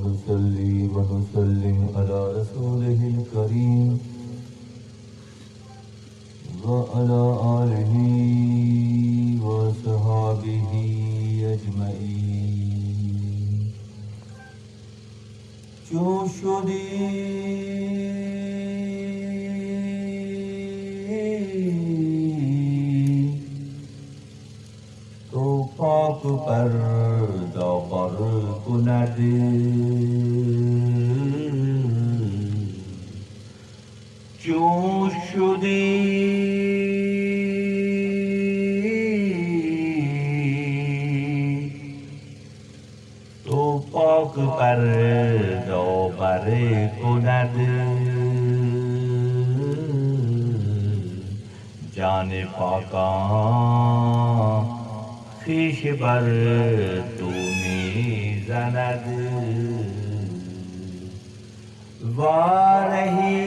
ونصلي ونسلم على رسوله الكريم وعلى آله وصحابه أجمعين. چون شدی تو پاک پردہ پر کند، چون شدی تو پاک پردہ پر کند، جان پاکان خویش بر تو می زند، وارهی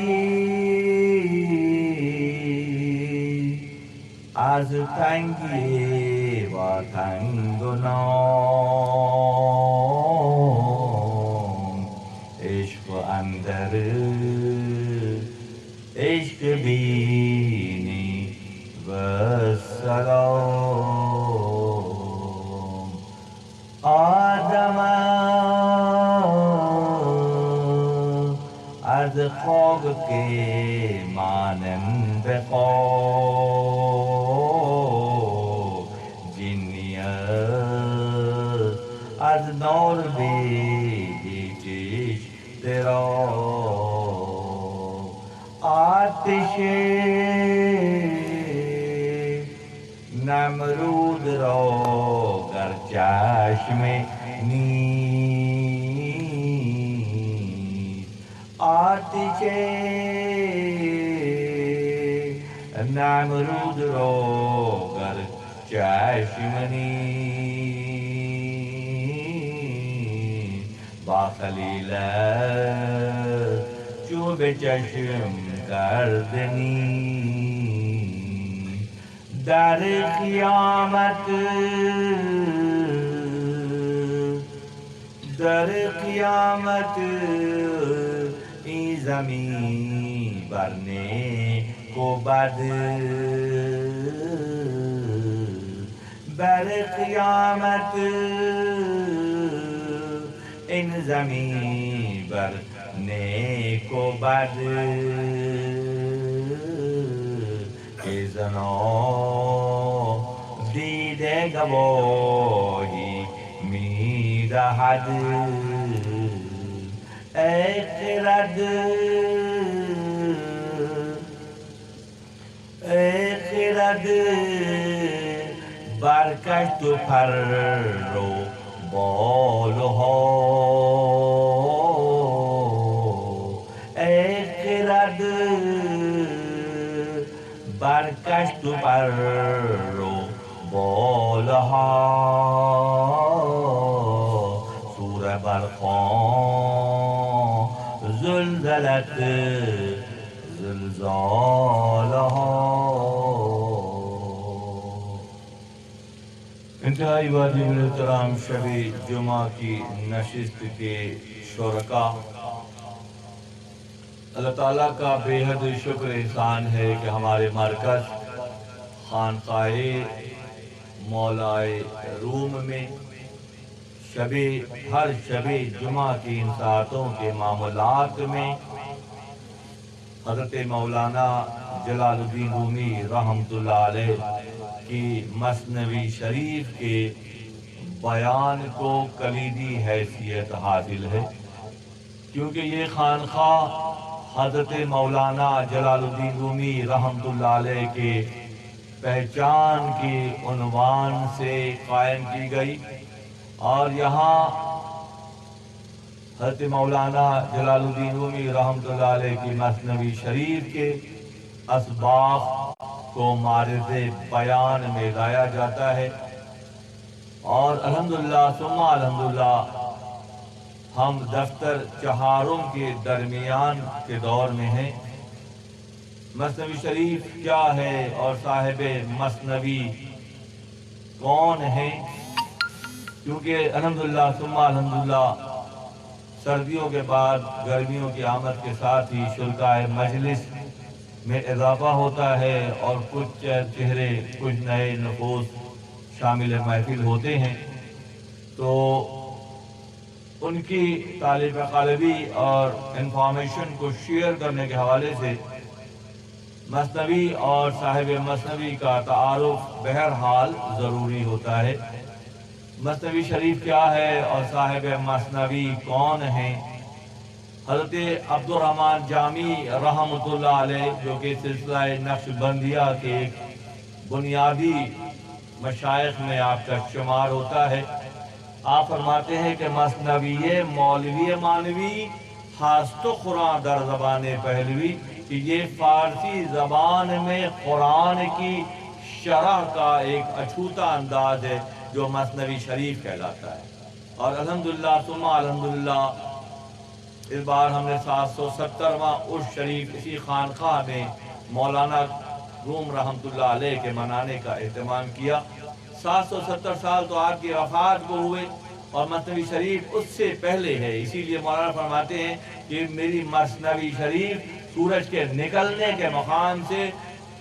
از تنگی و تنگنام، عشق اندر عشق بینی و سلام. آدم از خاک کے مانند خاک، جنیت از نور بیچش تیرا، آتش نمرود را گر چشم نیست، آتش نمرود را گر چشم نیست، با خلیلت چو به چشم کردنی، در قیامت این زمین بر نیک و بد، بر قیامت این زمین بر نیک و بد، که زنا دیده گواهی می دهد، ای خرد برکش تو پر و بالها، ای خرد برکش تو پر و بالها، سوره برخوان زلزلت زلزالها. انتہائی واجب الاحترام شب جمعہ کی نشست کے شرکا، اللہ تعالیٰ کا بے حد شکر احسان ہے کہ ہمارے مرکز خانقاہ مولائے روم میں ہر شب جمعہ کی ان ساعتوں کے معاملات میں حضرت مولانا جلال الدین رومی رحمۃ اللہ علیہ کی مثنوی شریف کے بیان کو کلیدی حیثیت حاصل ہے، کیونکہ یہ خانقاہ حضرت مولانا جلال الدین رومی رحمۃ اللہ علیہ کے پہچان کے عنوان سے قائم کی گئی، اور یہاں حضرت مولانا جلال الدین رومی رحمۃ اللہ علیہ کی مثنوی شریف کے اسباق کو معرض بیان میں لایا جاتا ہے، اور الحمدللہ ثم الحمدللہ ہم دفتر چہاروں کے درمیان کے دور میں ہیں. مثنوی شریف کیا ہے اور صاحب مثنوی کون ہیں؟ کیونکہ الحمدللہ ثم الحمدللہ سردیوں کے بعد گرمیوں کی آمد کے ساتھ ہی شرکائے مجلس میں اضافہ ہوتا ہے اور کچھ چہرے کچھ نئے نفوس شامل محفل ہوتے ہیں، تو ان کی طالب قلبی اور انفارمیشن کو شیئر کرنے کے حوالے سے مثنوی اور صاحب مثنوی کا تعارف بہرحال ضروری ہوتا ہے۔ مثنوی شریف کیا ہے اور صاحب مثنوی کون ہیں؟ حضرت عبد الرحمن جامی رحمۃ اللہ علیہ، جو کہ سلسلہ نقش بندیہ کے ایک بنیادی مشائخ میں آپ کا شمار ہوتا ہے، آپ فرماتے ہیں کہ مثنوی مولوی مانوی ہاست و قرآن در زبان پہلوی، کہ یہ فارسی زبان میں قرآن کی شرح کا ایک اچھوتا انداز ہے جو مثنوی شریف کہلاتا ہے۔ اور الحمدللہ ثم الحمدللہ اس بار ہم نے 770واں عرس شریف اسی خانقاہ میں مولانا روم رحمۃ اللہ علیہ کے منانے کا اہتمام کیا۔ 770 سال تو آپ کی وفات کو ہوئے اور مثنوی شریف اس سے پہلے ہے، اسی لیے مولانا فرماتے ہیں کہ میری مثنوی شریف سورج کے نکلنے کے مقام سے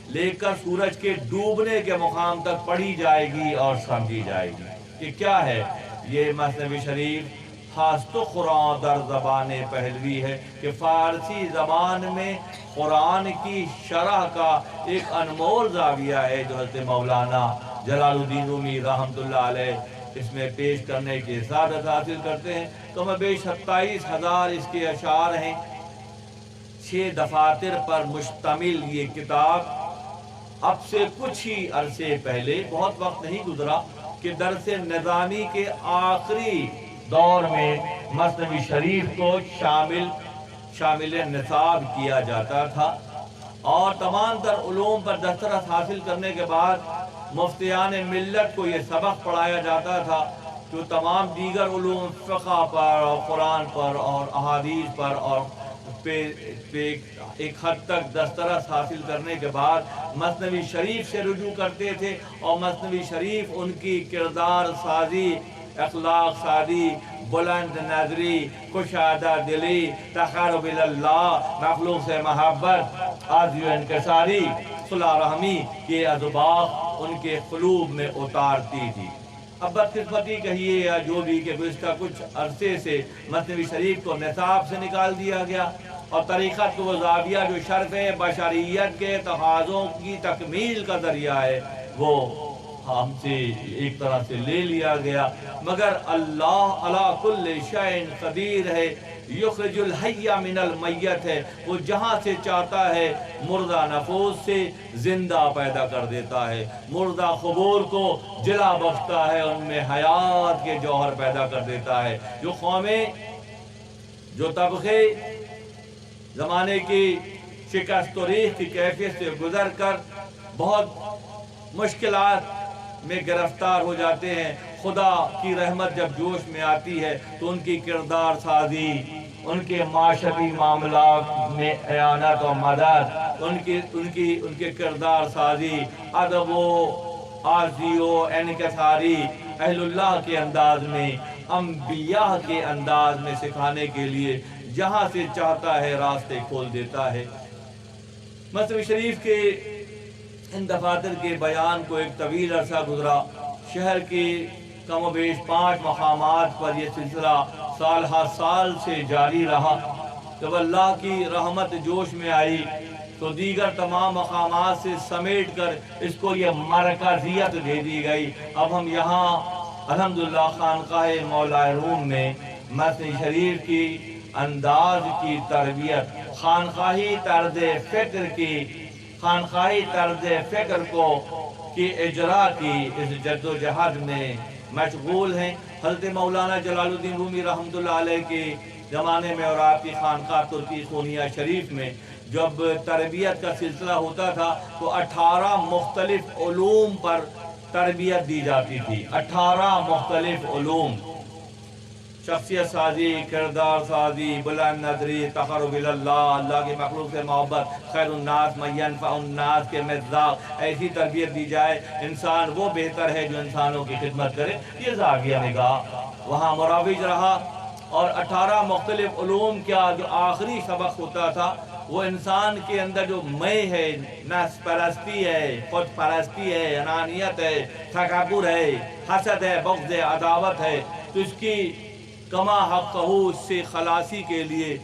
لے کر سورج کے ڈوبنے کے مقام تک پڑھی جائے گی اور سمجھی جائے گی کہ کیا ہے یہ مثنوی شریف۔ ہاست و قرآن در زبان پہلوی ہے کہ فارسی زبان میں قرآن کی شرح کا ایک انمول زاویہ ہے جو حضرت مولانا جلال الدین رومی رحمۃ اللہ علیہ اس میں پیش کرنے کی سعادت حاصل کرتے ہیں۔ تو میں بیش 27,000 اس کے اشعار ہیں۔ 6 دفاتر پر مشتمل یہ کتاب اب سے کچھ ہی عرصے پہلے، بہت وقت نہیں گزرا، کہ درس نظامی کے آخری دور میں مثنوی شریف کو شامل نصاب کیا جاتا تھا، اور تمام تر علوم پر دسترس حاصل کرنے کے بعد مفتیان ملت کو یہ سبق پڑھایا جاتا تھا جو تمام دیگر علوم فقہ پر اور قرآن پر اور احادیث پر اور ایک حد تک دسترس حاصل کرنے کے بعد مثنوی شریف سے رجوع کرتے تھے، اور مثنوی شریف ان کی کردار سازی، اخلاق سازی، بلند نظری، کشادہ دلی، تقرب اللہ، مخلوق سے محبت، عاجزی و انکساری، صلح رحمی کے اسباق ان کے قلوب میں اتارتی تھی۔ اب بدقسمتی کہیے یا جو بھی کہ گزشتہ کچھ عرصے سے مثنوی شریف کو نصاب سے نکال دیا گیا، اور طریقت و زاویہ جو شرف بشریت کے تقاضوں کی تکمیل کا ذریعہ ہے وہ ہم سے ایک طرح سے لے لیا گیا، مگر اللہ علی کل شیء قدیر ہے، یخرج الحی من المیت ہے، وہ جہاں سے چاہتا ہے مردہ نفوس سے زندہ پیدا کر دیتا ہے، مردہ قبور کو جلا بخشتا ہے، ان میں حیات کے جوہر پیدا کر دیتا ہے۔ جو قومیں، جو طبقے زمانے کی شکست و ریخت کی کیفیت سے گزر کر بہت مشکلات میں گرفتار ہو جاتے ہیں، خدا کی رحمت جب جوش میں آتی ہے تو ان کی کردار سازی، ان کے معاشرتی معاملات میں اعانت و مدد، ان کے کردار سازی، ادب و عاجزی و انکساری اہل اللہ کے انداز میں، انبیاء کے انداز میں سکھانے کے لیے جہاں سے چاہتا ہے راستے کھول دیتا ہے۔ مثنوی شریف کے ان دفاتر کے بیان کو ایک طویل عرصہ گزرا، شہر کے کم و بیش 5 مقامات پر یہ سلسلہ سال ہر سال سے جاری رہا۔ جب اللہ کی رحمت جوش میں آئی تو دیگر تمام مقامات سے سمیٹ کر اس کو یہ مرکزیت دے دی گئی۔ اب ہم یہاں الحمدللہ خانقاہ مولا روم میں مثنوی شریف کی انداز کی تربیت، خانقاہی طرز فکر کو کی اجرا کی اس جد و جہد میں مشغول ہیں۔ حضرت مولانا جلال الدین رومی رحمۃ اللہ علیہ کے زمانے میں اور آپ کی خانقاہ ترکی خونیہ شریف میں جب تربیت کا سلسلہ ہوتا تھا تو 18 مختلف علوم پر تربیت دی جاتی تھی۔ 18 مختلف علوم، شخصیت سازی، کردار سازی، بلند نظری، تقرب اللہ، اللہ کے مخلوق سے محبت، خیر الناس من ینفع الناس کے مصداق، ایسی تربیت دی جائے انسان وہ بہتر ہے جو انسانوں کی خدمت کرے۔ یہ زاویہ نگاہ وہاں مروج رہا، اور 18 مختلف علوم کا جو آخری سبق ہوتا تھا وہ انسان کے اندر جو میں ہے، نفس پرستی ہے، خود پرستی ہے، انانیت ہے، تکبر ہے، حسد ہے، بغض ہے، عداوت ہے، تو اس کی کما حق اس سے خلاصی کے لیے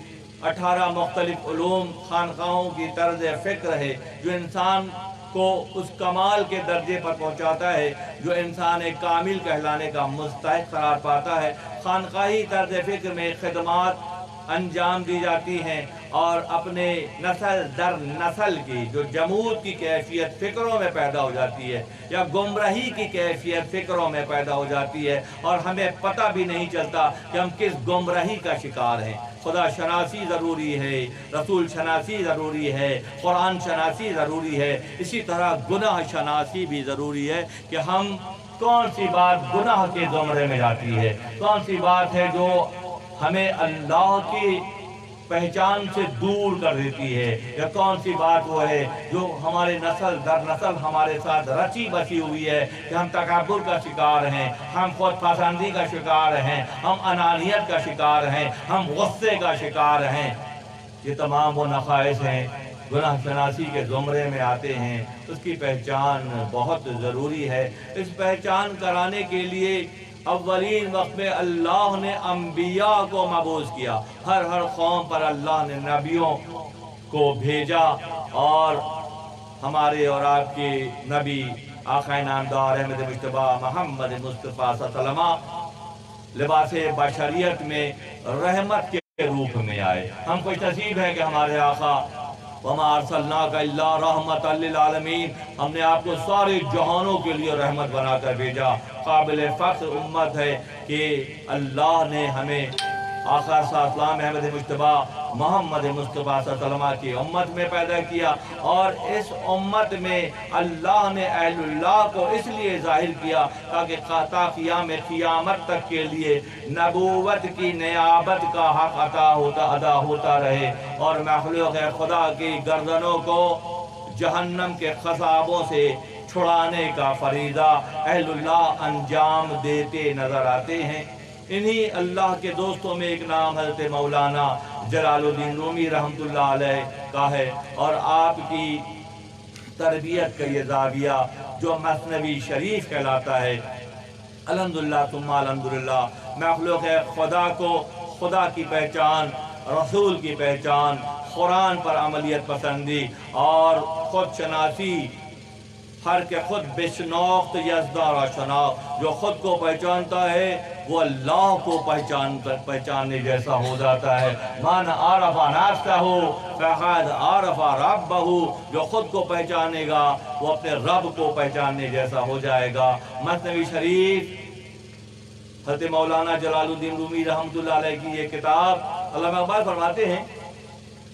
18 مختلف علوم خانقاہوں کی طرز فکر ہے جو انسان کو اس کمال کے درجے پر پہنچاتا ہے جو انسان ایک کامل کہلانے کا مستحق قرار پاتا ہے۔ خانقاہی طرز فکر میں خدمات انجام دی جاتی ہیں اور اپنے نسل در نسل کی جو جمود کی کیفیت فکروں میں پیدا ہو جاتی ہے یا گمراہی کی کیفیت فکروں میں پیدا ہو جاتی ہے اور ہمیں پتہ بھی نہیں چلتا کہ ہم کس گمراہی کا شکار ہیں۔ خدا شناسی ضروری ہے، رسول شناسی ضروری ہے، قرآن شناسی ضروری ہے، اسی طرح گناہ شناسی بھی ضروری ہے کہ ہم کون سی بات گناہ کے زمرے میں جاتی ہے، کون سی بات ہے جو ہمیں اللہ کی پہچان سے دور کر دیتی ہے، یا کون سی بات وہ ہے جو ہمارے نسل در نسل ہمارے ساتھ رچی بسی ہوئی ہے کہ ہم تکبر کا شکار ہیں، ہم خود پسندی کا شکار ہیں، ہم انانیت کا شکار ہیں، ہم غصے کا شکار ہیں۔ یہ تمام وہ نقائص ہیں گناہ شناسی کے زمرے میں آتے ہیں، اس کی پہچان بہت ضروری ہے۔ اس پہچان کرانے کے لیے اولین وقت میں اللہ نے انبیاء کو مبعوث کیا، ہر قوم پر اللہ نے نبیوں کو بھیجا، اور ہمارے اور آپ کے نبی آقا نامدار احمد مجتبی محمد مصطفیٰ صلی اللہ علیہ وسلم لباس بشریت میں رحمت کے روپ میں آئے۔ ہم خوش نصیب ہے کہ ہمارے آقا وَمَا أَرْسَلْنَاكَ إِلَّا رَحْمَةً لِّلْعَالَمِينَ، ہم نے آپ کو سارے جہانوں کے لیے رحمت بنا کر بھیجا۔ قابل فخر امت ہے کہ اللہ نے ہمیں آقا صلی اللہ علیہ وسلم احمد مجتبی محمد مصطفیٰ صلی اللہ علیہ وسلم کی امت میں پیدا کیا، اور اس امت میں اللہ نے اہل اللہ کو اس لیے ظاہر کیا تاکہ تا قیام قیامت تک کے لیے نبوت کی نیابت کا حق ادا ہوتا رہے، اور مخلوق خدا کی گردنوں کو جہنم کے خضابوں سے چھڑانے کا فریضہ اہل اللہ انجام دیتے نظر آتے ہیں۔ انہی اللہ کے دوستوں میں ایک نام حضرت مولانا جلال الدین رومی رحمۃ اللہ علیہ کا ہے، اور آپ کی تربیت کا یہ زاویہ جو مثنوی شریف کہلاتا ہے، الحمدللہ ثم الحمدللہ، مخلوق خدا کو خدا کی پہچان، رسول کی پہچان، قرآن پر عملیت پسندی اور خود شناسی، ہر کے خود بشناخت یزدارا شناخت، جو خود کو پہچانتا ہے وہ اللہ کو پہچاننے جیسا ہو جاتا ہے۔ من عرف نفسہ فقد عرف ربہ، جو خود کو پہچانے گا وہ اپنے رب کو پہچاننے جیسا ہو جائے گا۔ مثنوی شریف حضرت مولانا جلال الدین رومی رحمۃ اللہ علیہ کی یہ کتاب، علامہ اقبال فرماتے ہیں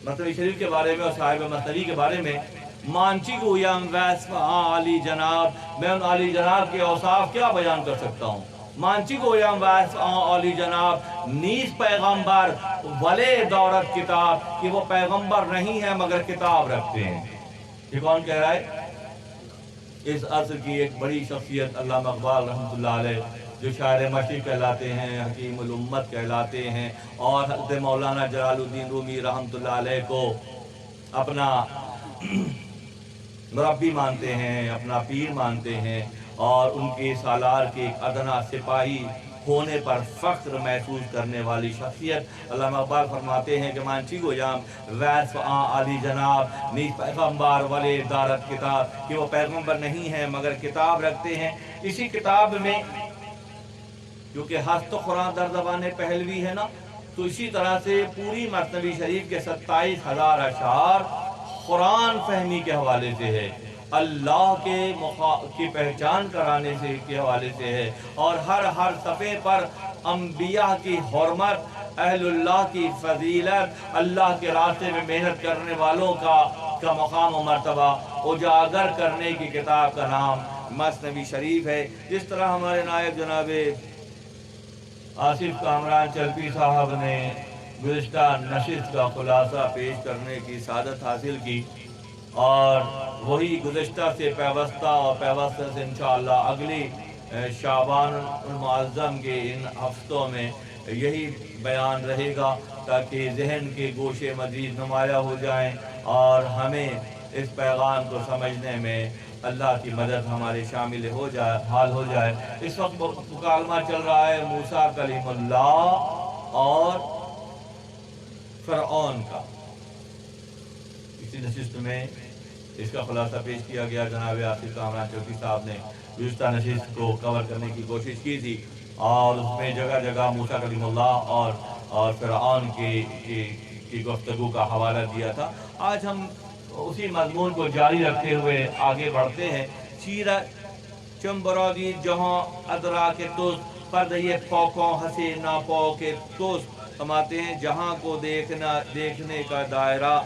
مثنوی شریف کے بارے میں اور صاحب مثنوی کے بارے میں، مانچی گویم وصف عالی جناب، میں ان عالی جناب کے اوصاف کیا بیان کر سکتا ہوں۔ مانچی گویم وصف عالی جناب نیز پیغمبر ولے دورت کتاب، کہ وہ پیغمبر نہیں ہے مگر کتاب رکھتے ہیں۔ یہ کون کہہ رہا ہے؟ اس عصر کی ایک بڑی شخصیت علامہ اقبال رحمۃ اللہ علیہ، جو شاعر مشرق کہلاتے ہیں، حکیم الامت کہلاتے ہیں، اور حضرت مولانا جلال الدین رومی رحمۃ اللہ علیہ کو اپنا مربی مانتے ہیں، اپنا پیر مانتے ہیں، اور ان کے سالار کے ایک ادنا سپاہی ہونے پر فخر محسوس کرنے والی شخصیت۔ علامہ اقبال فرماتے ہیں کہ مانچی گویم وصف عالی جناب نیز پیغمبر ولے دارت کتاب، کہ وہ پیغمبر نہیں ہیں مگر کتاب رکھتے ہیں۔ اسی کتاب میں کیونکہ ہست قرآن در زبان پہلوی ہے نا، تو اسی طرح سے پوری مثنوی شریف کے 27,000 اشعار قرآن فہمی کے حوالے سے ہے، اللہ کی پہچان کرانے کے حوالے سے ہے، اور ہر صفحے پر انبیاء کی حرمت، اہل اللہ کی فضیلت، اللہ کے راستے میں محنت کرنے والوں کا مقام و مرتبہ اجاگر کرنے کی کتاب کا نام مثنوی شریف ہے۔ جس طرح ہمارے نائب جناب آصف کامران چلپی صاحب نے گزشتہ نشست کا خلاصہ پیش کرنے کی سعادت حاصل کی، اور وہی گزشتہ سے پیوستہ اور پیوستہ سے انشاءاللہ اگلی شعبان المعظم کے ان ہفتوں میں یہی بیان رہے گا تاکہ ذہن کے گوشے مزید نمایاں ہو جائیں اور ہمیں اس پیغام کو سمجھنے میں اللہ کی مدد ہمارے شامل ہو جائے حال ہو جائے۔ اس وقت مکالمہ چل رہا ہے موسیٰ کلیم اللہ اور فرعون کا۔ اسی نشست میں اس کا خلاصہ پیش کیا گیا، جناب آصف کامران چوکی صاحب نے گزشتہ نشست کو کور کرنے کی کوشش کی تھی اور اس میں جگہ جگہ موسیٰ کلیم اللہ اور فرعون کی گفتگو کا حوالہ دیا تھا۔ آج ہم اسی مضمون کو جاری رکھتے ہوئے آگے بڑھتے ہیں۔ چیرہ چمبرادی جہاں ادراک توست پردہ پوکوں ہنسے ناپو کے توست فرماتے ہیں جہاں کو دیکھنے کا دائرہ،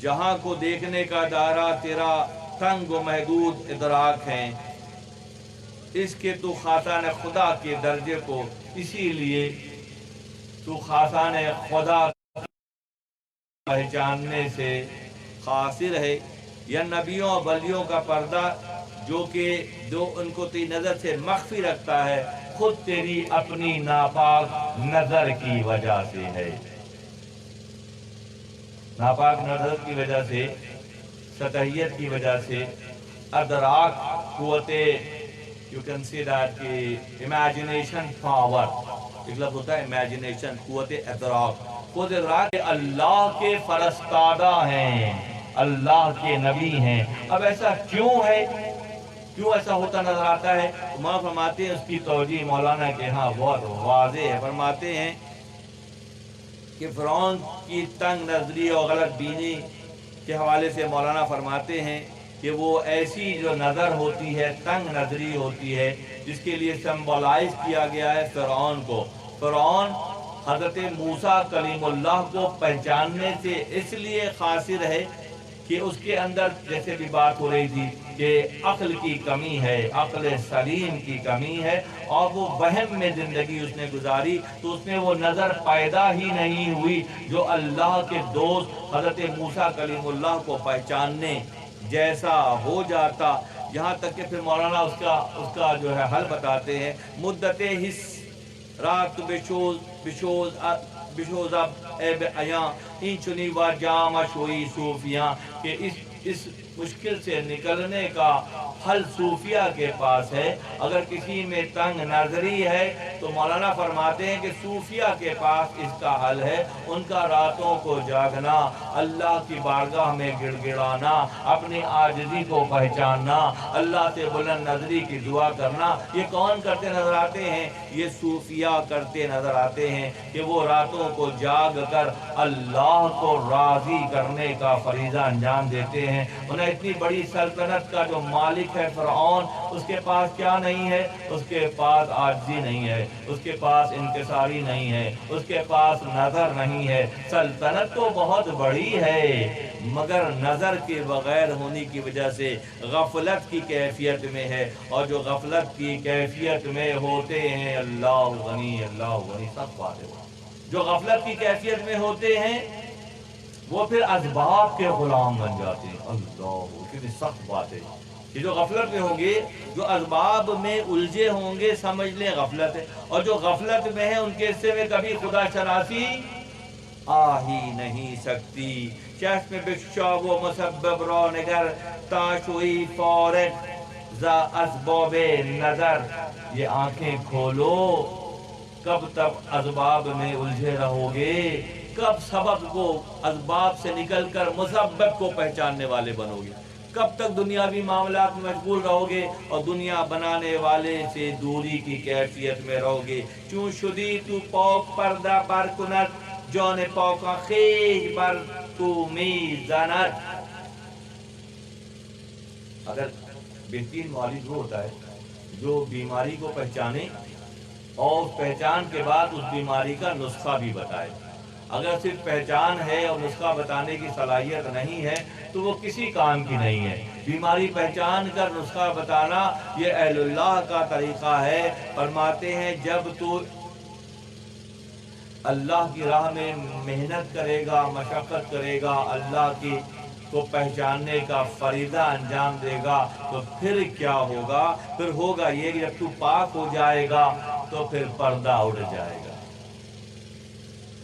جہاں کو دیکھنے کا دائرہ تیرا تنگ و محدود ادراک ہیں، اس کے تو خاصان خدا کے درجے کو اسی لیے تو خاصان خدا پہچاننے سے قاصر ہے، یا نبیوں اور ولیوں کا پردہ جو ان کو تیری نظر سے مخفی رکھتا ہے خود تیری اپنی ناپاک نظر کی وجہ سے ہے۔ ناپاک نظر کی وجہ سے، سطحیت کی وجہ سے ادراک قوت you can see that کہ imagination power ایک لفظ ہوتا ہے imagination قوت ادراک، خود ادراک اللہ کے فرستادہ ہیں، اللہ کے نبی ہیں۔ اب ایسا کیوں ہے، کیوں ایسا ہوتا نظر آتا ہے؟ مولانا فرماتے ہیں اس کی توجیہ مولانا کے ہاں بہت واضح ہے۔ فرماتے ہیں کہ فرعون کی تنگ نظری اور غلط بینی کے حوالے سے مولانا فرماتے ہیں کہ وہ ایسی جو نظر ہوتی ہے، تنگ نظری ہوتی ہے، جس کے لیے سمبولائز کیا گیا ہے فرعون کو۔ فرعون حضرت موسیٰ کلیم اللہ کو پہچاننے سے اس لیے قاصر ہے کہ اس کے اندر جیسے بھی بات ہو رہی تھی کہ عقل کی کمی ہے، عقل سلیم کی کمی ہے، اور وہ وہم میں زندگی اس نے گزاری تو اس میں وہ نظر پیدا ہی نہیں ہوئی جو اللہ کے دوست حضرت موسیٰ کلیم اللہ کو پہچاننے جیسا ہو جاتا۔ یہاں تک کہ پھر مولانا اس کا جو ہے حل بتاتے ہیں، مدت حس رات بشوز اب اے بے عیاں این چنی و جام شوئی صوفیاں، کہ اس مشکل سے نکلنے کا حل صوفیہ کے پاس ہے۔ اگر کسی میں تنگ نظری ہے تو مولانا فرماتے ہیں کہ صوفیہ کے پاس اس کا حل ہے۔ ان کا راتوں کو جاگنا، اللہ کی بارگاہ میں گڑ گڑانا، اپنی عاجزی کو پہچاننا، اللہ سے بلند نظری کی دعا کرنا، یہ کون کرتے نظر آتے ہیں؟ یہ صوفیہ کرتے نظر آتے ہیں کہ وہ راتوں کو جاگ کر اللہ کو راضی کرنے کا فریضہ انجام دیتے ہیں۔ انہیں اتنی بڑی سلطنت کا جو مالک ہے فرعون، اس کے پاس کیا نہیں ہے؟ اس کے پاس عاجزی نہیں ہے، اس کے پاس انکساری نہیں ہے، اس کے پاس نظر نہیں ہے۔ سلطنت تو بہت بڑی ہے مگر نظر کے بغیر ہونے کی وجہ سے غفلت کی کیفیت میں ہے، اور جو غفلت کی کیفیت میں ہوتے ہیں اللہ غنی سب بات ہے، جو غفلت کی کیفیت میں ہوتے ہیں وہ پھر اسباب کے غلام بن جاتے ہیں۔ اللہ کتنی سخت بات ہے کہ جو غفلت میں ہوں گے، جو اسباب میں الجھے ہوں گے، سمجھ لیں غفلت ہے، اور جو غفلت میں ہیں ان کے حصے میں کبھی خدا شناسی آ ہی نہیں سکتی۔ چشم بخشا و مسبب را نگر تاشوئی فارغ ز اسباب نظر، یہ آنکھیں کھولو، کب تک اسباب میں الجھے رہو گے؟ کب سبب کو اسباب سے نکل کر مسبب کو پہچاننے والے بنو گے؟ کب تک دنیاوی معاملات میں مشغول رہو گے اور دنیا بنانے والے سے دوری کی کیفیت میں رہو گے؟ چون شدی تو پاک پردہ بر کند جان پاکا خیج بر تو میزند۔ اگر بہترین معالج وہ ہوتا ہے جو بیماری کو پہچانے اور اس پہچان کے بعد اس بیماری کا نسخہ بھی بتائے۔ اگر صرف پہچان ہے اور نسخہ بتانے کی صلاحیت نہیں ہے تو وہ کسی کام کی نہیں ہے۔ بیماری پہچان کر نسخہ بتانا یہ اہل اللہ کا طریقہ ہے۔ فرماتے ہیں جب تو اللہ کی راہ میں محنت کرے گا، مشقت کرے گا، اللہ کی کو پہچاننے کا فریضہ انجام دے گا تو پھر کیا ہوگا؟ پھر ہوگا یہ کہ جب تو پاک ہو جائے گا تو پھر پردہ اڑ جائے گا۔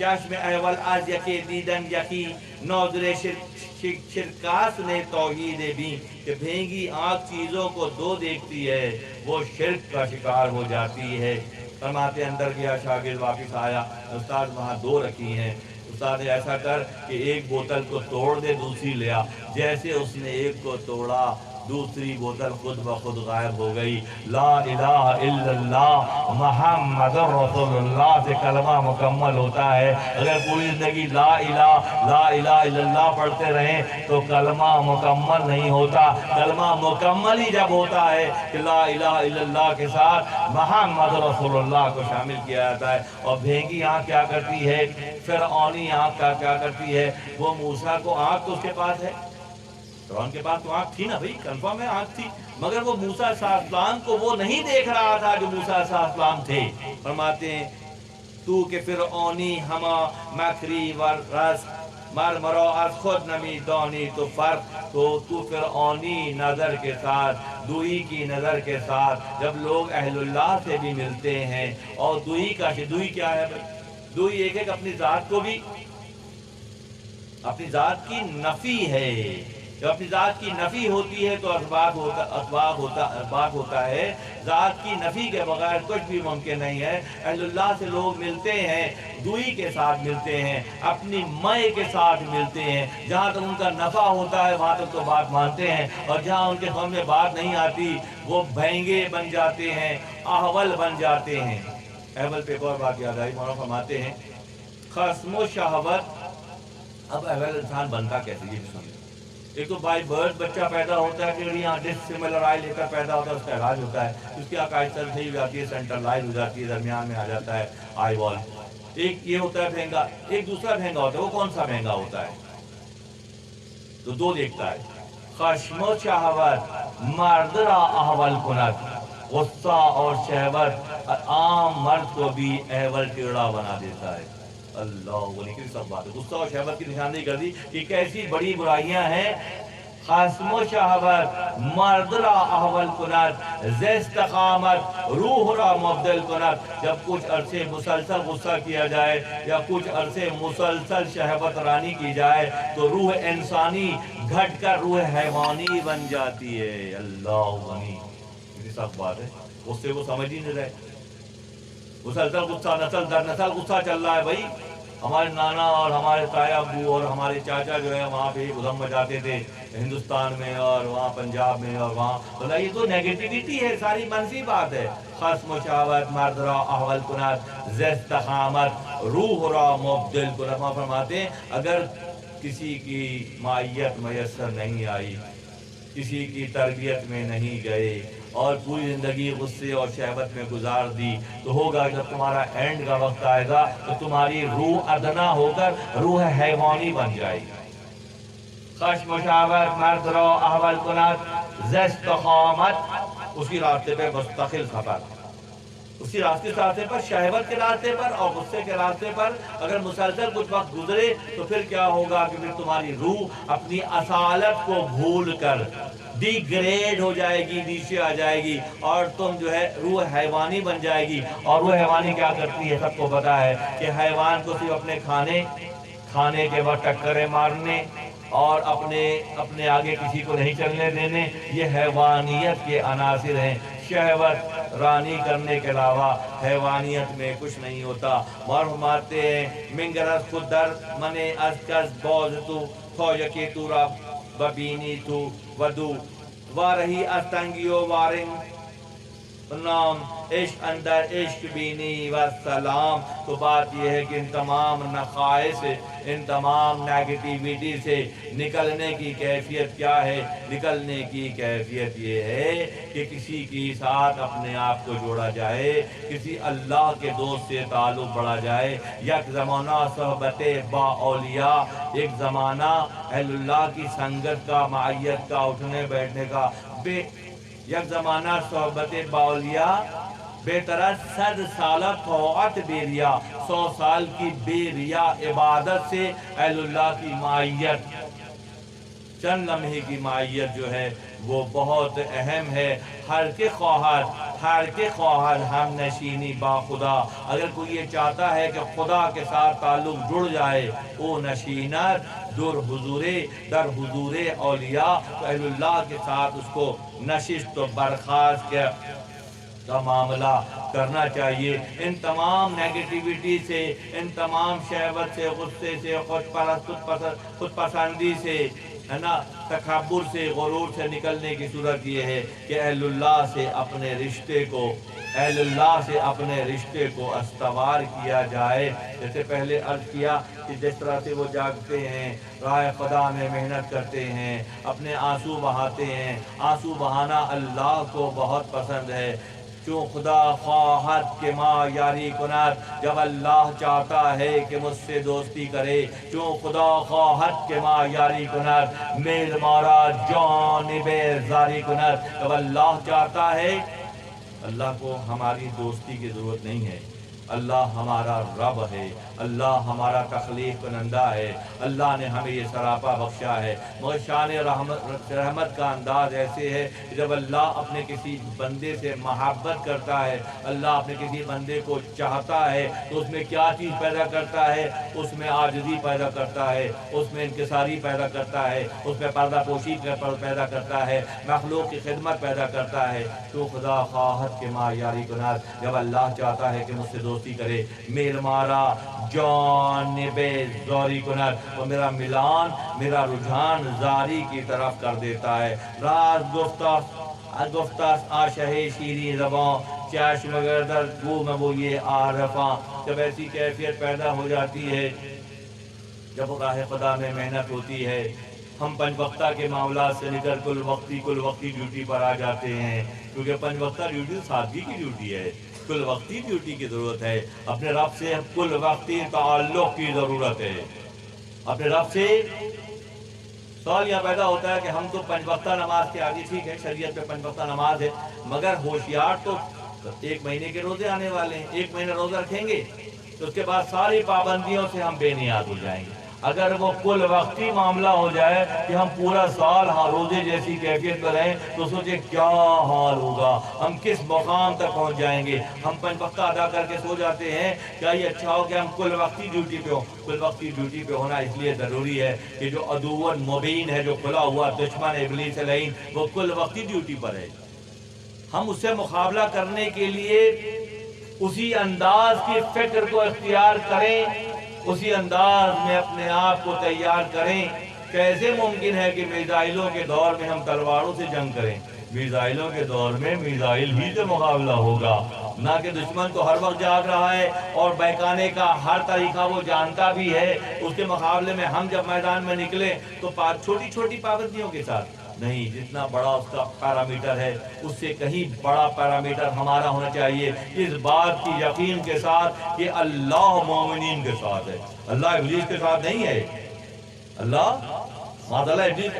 چشم اول از یکی دیدن یکی ناظر شرکاس نے توحید بھی کہ بھینگی آنکھ چیزوں کو دو دیکھتی ہے وہ شرک کا شکار ہو جاتی ہے۔ فرماتے اندر گیا شاگرد واپس آیا، استاد وہاں دو رکھی ہیں، استاد نے ایسا کر کہ ایک بوتل کو توڑ دے دوسری لیا، جیسے اس نے ایک کو توڑا دوسری بوتل خود بخود غائب ہو گئی۔ لا الہ الا اللہ محمد رسول اللہ سے کلمہ مکمل ہوتا ہے۔ اگر پوری زندگی لا الہ الا اللہ پڑھتے رہیں تو کلمہ مکمل نہیں ہوتا۔ کلمہ مکمل ہی جب ہوتا ہے کہ لا الہ الا اللہ کے ساتھ محمد رسول اللہ کو شامل کیا جاتا ہے۔ اور بھینگی آنکھ کیا کرتی ہے، فرعونی آنکھ کیا کرتی ہے، وہ موسیٰ کو آنکھ تو اس کے پاس ہے، فرعون کے پاس تو آنکھ تھی نا بھائی، کنفرم ہے آنکھ تھی، مگر وہ موسیٰ علیہ السلام کو وہ نہیں دیکھ رہا تھا جو موسیٰ علیہ السلام تھے۔ فرماتے ہیں تو کہ فرعونی ہما مکری ورس مر مرو از خود نمی دانی تو فرق، تو فرعونی نظر کے ساتھ، دوئی کی نظر کے ساتھ جب لوگ اہل اللہ سے بھی ملتے ہیں، اور دوئی کیا ہے بھائی؟ دوئی ایک اپنی ذات کو بھی، اپنی ذات کی نفی ہے۔ جب اپنی ذات کی نفی ہوتی ہے تو اسباب ہوتا ہے، ذات کی نفی کے بغیر کچھ بھی ممکن نہیں ہے۔ اہل اللہ سے لوگ ملتے ہیں، دوئی کے ساتھ ملتے ہیں، اپنی مئے کے ساتھ ملتے ہیں، جہاں تک ان کا نفع ہوتا ہے وہاں تک تو بات مانتے ہیں، اور جہاں ان کے سامنے بات نہیں آتی وہ بھینگے بن جاتے ہیں، احول بن جاتے ہیں۔ احول پہ ایک اور بات یاد آئی، مولانا فرماتے ہیں خصم و شہوت، اب احول انسان بنتا کیسے، یہ سمجھیں۔ ایک تو بائی برتھ بچہ پیدا ہوتا ہے، چڑیاں ڈسیملر آئی لے کر پیدا ہوتا ہے، اس کا علاج ہوتا ہے، اس کی عقائد صحیح ہو جاتی ہے، سینٹرلائز ہو جاتی ہے، درمیان میں آ جاتا ہے آئی بال۔ ایک یہ ہوتا ہے بھینگا، ایک دوسرا بھینگا ہوتا ہے، وہ کون سا بھینگا ہوتا ہے؟ تو دو دیکھتا ہے، خشم و شہوت مرد را احول کند، غصہ اور شہوت عام مرد کو بھی احول ٹیڑھا بنا دیتا ہے۔ اللہ علیہ کی سب بات ہے، غصہ اور شہوت کی نشاندہی کر دی کہ کیسی بڑی برائیاں ہیں۔ خصم و شہوت مرد را احول کند، ز استقامت روح را مبدل کند، جب کچھ عرصے مسلسل غصہ کیا جائے یا کچھ عرصے مسلسل شہوت رانی کی جائے تو روح انسانی گھٹ کر روح حیوانی بن جاتی ہے۔ اللہ غنی، یہ سب بات ہے، غصے کو سمجھ ہی نہیں رہے، مسلسل غصہ، نسل در نسل غصہ چل رہا ہے بھائی۔ ہمارے نانا اور ہمارے تایا ابو اور ہمارے چاچا جو ہے وہاں پہ ادھم مچاتے تھے ہندوستان میں اور وہاں پنجاب میں اور وہاں، تو یہ تو نیگیٹیویٹی ہے، ساری منفی بات ہے۔ خصم و شہوت مرد را احول کند، ز استقامت روح را مبدل کند۔ فرماتے ہیں اگر کسی کی معیت میسر نہیں آئی، کسی کی تربیت میں نہیں گئے اور پوری زندگی غصے اور شہوت میں گزار دی تو ہوگا جب تمہارا اینڈ کا وقت آئے گا تو تمہاری روح ادنا ہو کر روح حیوانی بن جائے گی۔ خشم و شہوت مرد را احول کند، ز استقامت اسی راستے پہ مستقل سفر، اسی راستے پر، شہوت کے راستے پر اور غصے کے راستے پر اگر مسلسل کچھ وقت گزرے تو پھر کیا ہوگا کہ پھر تمہاری روح اپنی اصالت کو بھول کر ڈی گریڈ ہو جائے گی، نیچے آ جائے گی اور تم جو ہے روح حیوانی بن جائے گی۔ اور روح حیوانی کیا کرتی ہے سب کو پتا ہے کہ حیوان کو صرف اپنے کھانے کے وقت ٹکریں مارنے اور اپنے آگے کسی کو نہیں چلنے دینے، یہ حیوانیت کے عناصر ہیں۔ شہوت رانی کرنے کے علاوہ حیوانیت میں کچھ نہیں ہوتا۔ فرماتے ہیں منگرز خود در من از کس باز تو تا یکی تو را ببینی تو ودو وارہی از تنگی و وارنگ نام عشق اندر عشق بینی و سلام۔ تو بات یہ ہے کہ ان تمام نقائص، ان تمام نیگیٹیویٹی سے نکلنے کی کیفیت کیا ہے؟ نکلنے کی کیفیت یہ ہے کہ کسی کے ساتھ اپنے آپ کو جوڑا جائے، کسی اللہ کے دوست سے تعلق بڑھا جائے۔ یک زمانہ صحبت با اولیاء، ایک زمانہ اہل اللہ کی سنگت کا، معیت کا، اٹھنے بیٹھنے کا، یک زمانہ صحبت باولیاء بہتر 100 سالہ طاعت بے ریا، 100 سال کی بے ریا عبادت سے اہل اللہ کی معیت، چند لمحے کی معیت جو ہے وہ بہت اہم ہے۔ ہر کے خواہد ہر کے خواہد ہم نشینی با خدا، اگر کوئی یہ چاہتا ہے کہ خدا کے ساتھ تعلق جڑ جائے، او نشینت در حضور اولیاء، تو اہل اللہ کے ساتھ اس کو نشست و برخاست کا معاملہ کرنا چاہیے۔ ان تمام نیگیٹیوٹی سے، ان تمام شہوت سے، غصے سے، خود پسندی سے، ہے نا، تکبر سے، غرور سے نکلنے کی صورت یہ ہے کہ اہل اللہ سے اپنے رشتے کو استوار کیا جائے۔ جیسے پہلے عرض کیا کہ جس طرح سے وہ جاگتے ہیں، راہ خدا میں محنت کرتے ہیں، اپنے آنسو بہاتے ہیں، آنسو بہانا اللہ کو بہت پسند ہے۔ چون خدا خواہد کہ ما یاری کند، جب اللہ چاہتا ہے کہ مجھ سے دوستی کرے، چون خدا خواہد کہ ما یاری کند، میل مارا جانب زاری کند، جب اللہ چاہتا ہے۔ اللہ کو ہماری دوستی کی ضرورت نہیں ہے، اللہ ہمارا رب ہے، اللہ ہمارا تخلیق کنندہ ہے، اللہ نے ہمیں یہ سراپا بخشا ہے۔ مگر شان رحمت کا انداز ایسے ہے کہ جب اللہ اپنے کسی بندے سے محبت کرتا ہے، اللہ اپنے کسی بندے کو چاہتا ہے، تو اس میں کیا چیز پیدا کرتا ہے؟ اس میں عاجزی پیدا کرتا ہے، اس میں انکساری پیدا کرتا ہے، اس میں پردہ پوشی پیدا کرتا ہے، مخلوق کی خدمت پیدا کرتا ہے۔ تو خدا خواہد کے ما یاری کنات، جب اللہ چاہتا ہے کہ مجھ سے دوستی کرے، میل مارا جانب زاری کند، وہ میرا ملان، میرا رجحان زاری کی طرف کر دیتا ہے۔ راز گفتہ آشہ شیریں زباں، چشم گردر گو میں وہ یہ عارفاں۔ جب ایسی کیفیت پیدا ہو جاتی ہے، جب راہ خدا میں محنت ہوتی ہے، ہم پنج وقتہ کے معاملات سے نکل کل وقتی ڈیوٹی پر آ جاتے ہیں، کیونکہ پنج وقتہ ڈیوٹی سادگی کی ڈیوٹی ہے، کل وقتی ڈیوٹی کی ضرورت ہے، اپنے رب سے کل وقتی تعلق کی ضرورت ہے، اپنے رب سے۔ سوال یہ پیدا ہوتا ہے کہ ہم تو پنج وقتہ نماز کے عادی، ٹھیک ہے شریعت پہ پنج وقتہ نماز ہے، مگر ہوشیار تو ایک مہینے کے روزے آنے والے ہیں، ایک مہینہ روزہ رکھیں گے تو اس کے بعد ساری پابندیوں سے ہم بے نیاز ہو جائیں گے۔ اگر وہ کل وقتی معاملہ ہو جائے کہ ہم پورا سال روزے جیسی کیفیت میں رہیں، تو سوچیں کیا حال ہوگا، ہم کس مقام تک پہنچ جائیں گے۔ ہم پنج وقتہ ادا کر کے سو جاتے ہیں، کیا یہ اچھا ہو کہ ہم کل وقتی ڈیوٹی پہ ہوں؟ کل وقتی ڈیوٹی پہ ہونا اس لیے ضروری ہے کہ جو عدو مبین ہے، جو کھلا ہوا دشمن ابلیس لعین، وہ کل وقتی ڈیوٹی پر ہے۔ ہم اس سے مقابلہ کرنے کے لیے اسی انداز کی فکر کو اختیار کریں، اسی انداز میں اپنے آپ کو تیار کریں۔ کیسے ممکن ہے کہ میزائلوں کے دور میں ہم تلواروں سے جنگ کریں؟ میزائلوں کے دور میں میزائل ہی سے مقابلہ ہوگا، نہ کہ دشمن تو ہر وقت جاگ رہا ہے اور بہکانے کا ہر طریقہ وہ جانتا بھی ہے۔ اس کے مقابلے میں ہم جب میدان میں نکلیں تو چھوٹی چھوٹی پابندیوں کے ساتھ نہیں، جتنا بڑا اس کا پیرامیٹر ہے اس سے کہیں بڑا پیرامیٹر ہمارا ہونا چاہیے، اس بات کی یقین کے ساتھ کہ اللہ مومنین کے ساتھ ہے، اللہ ابلیس کے ساتھ نہیں ہے۔ اللہ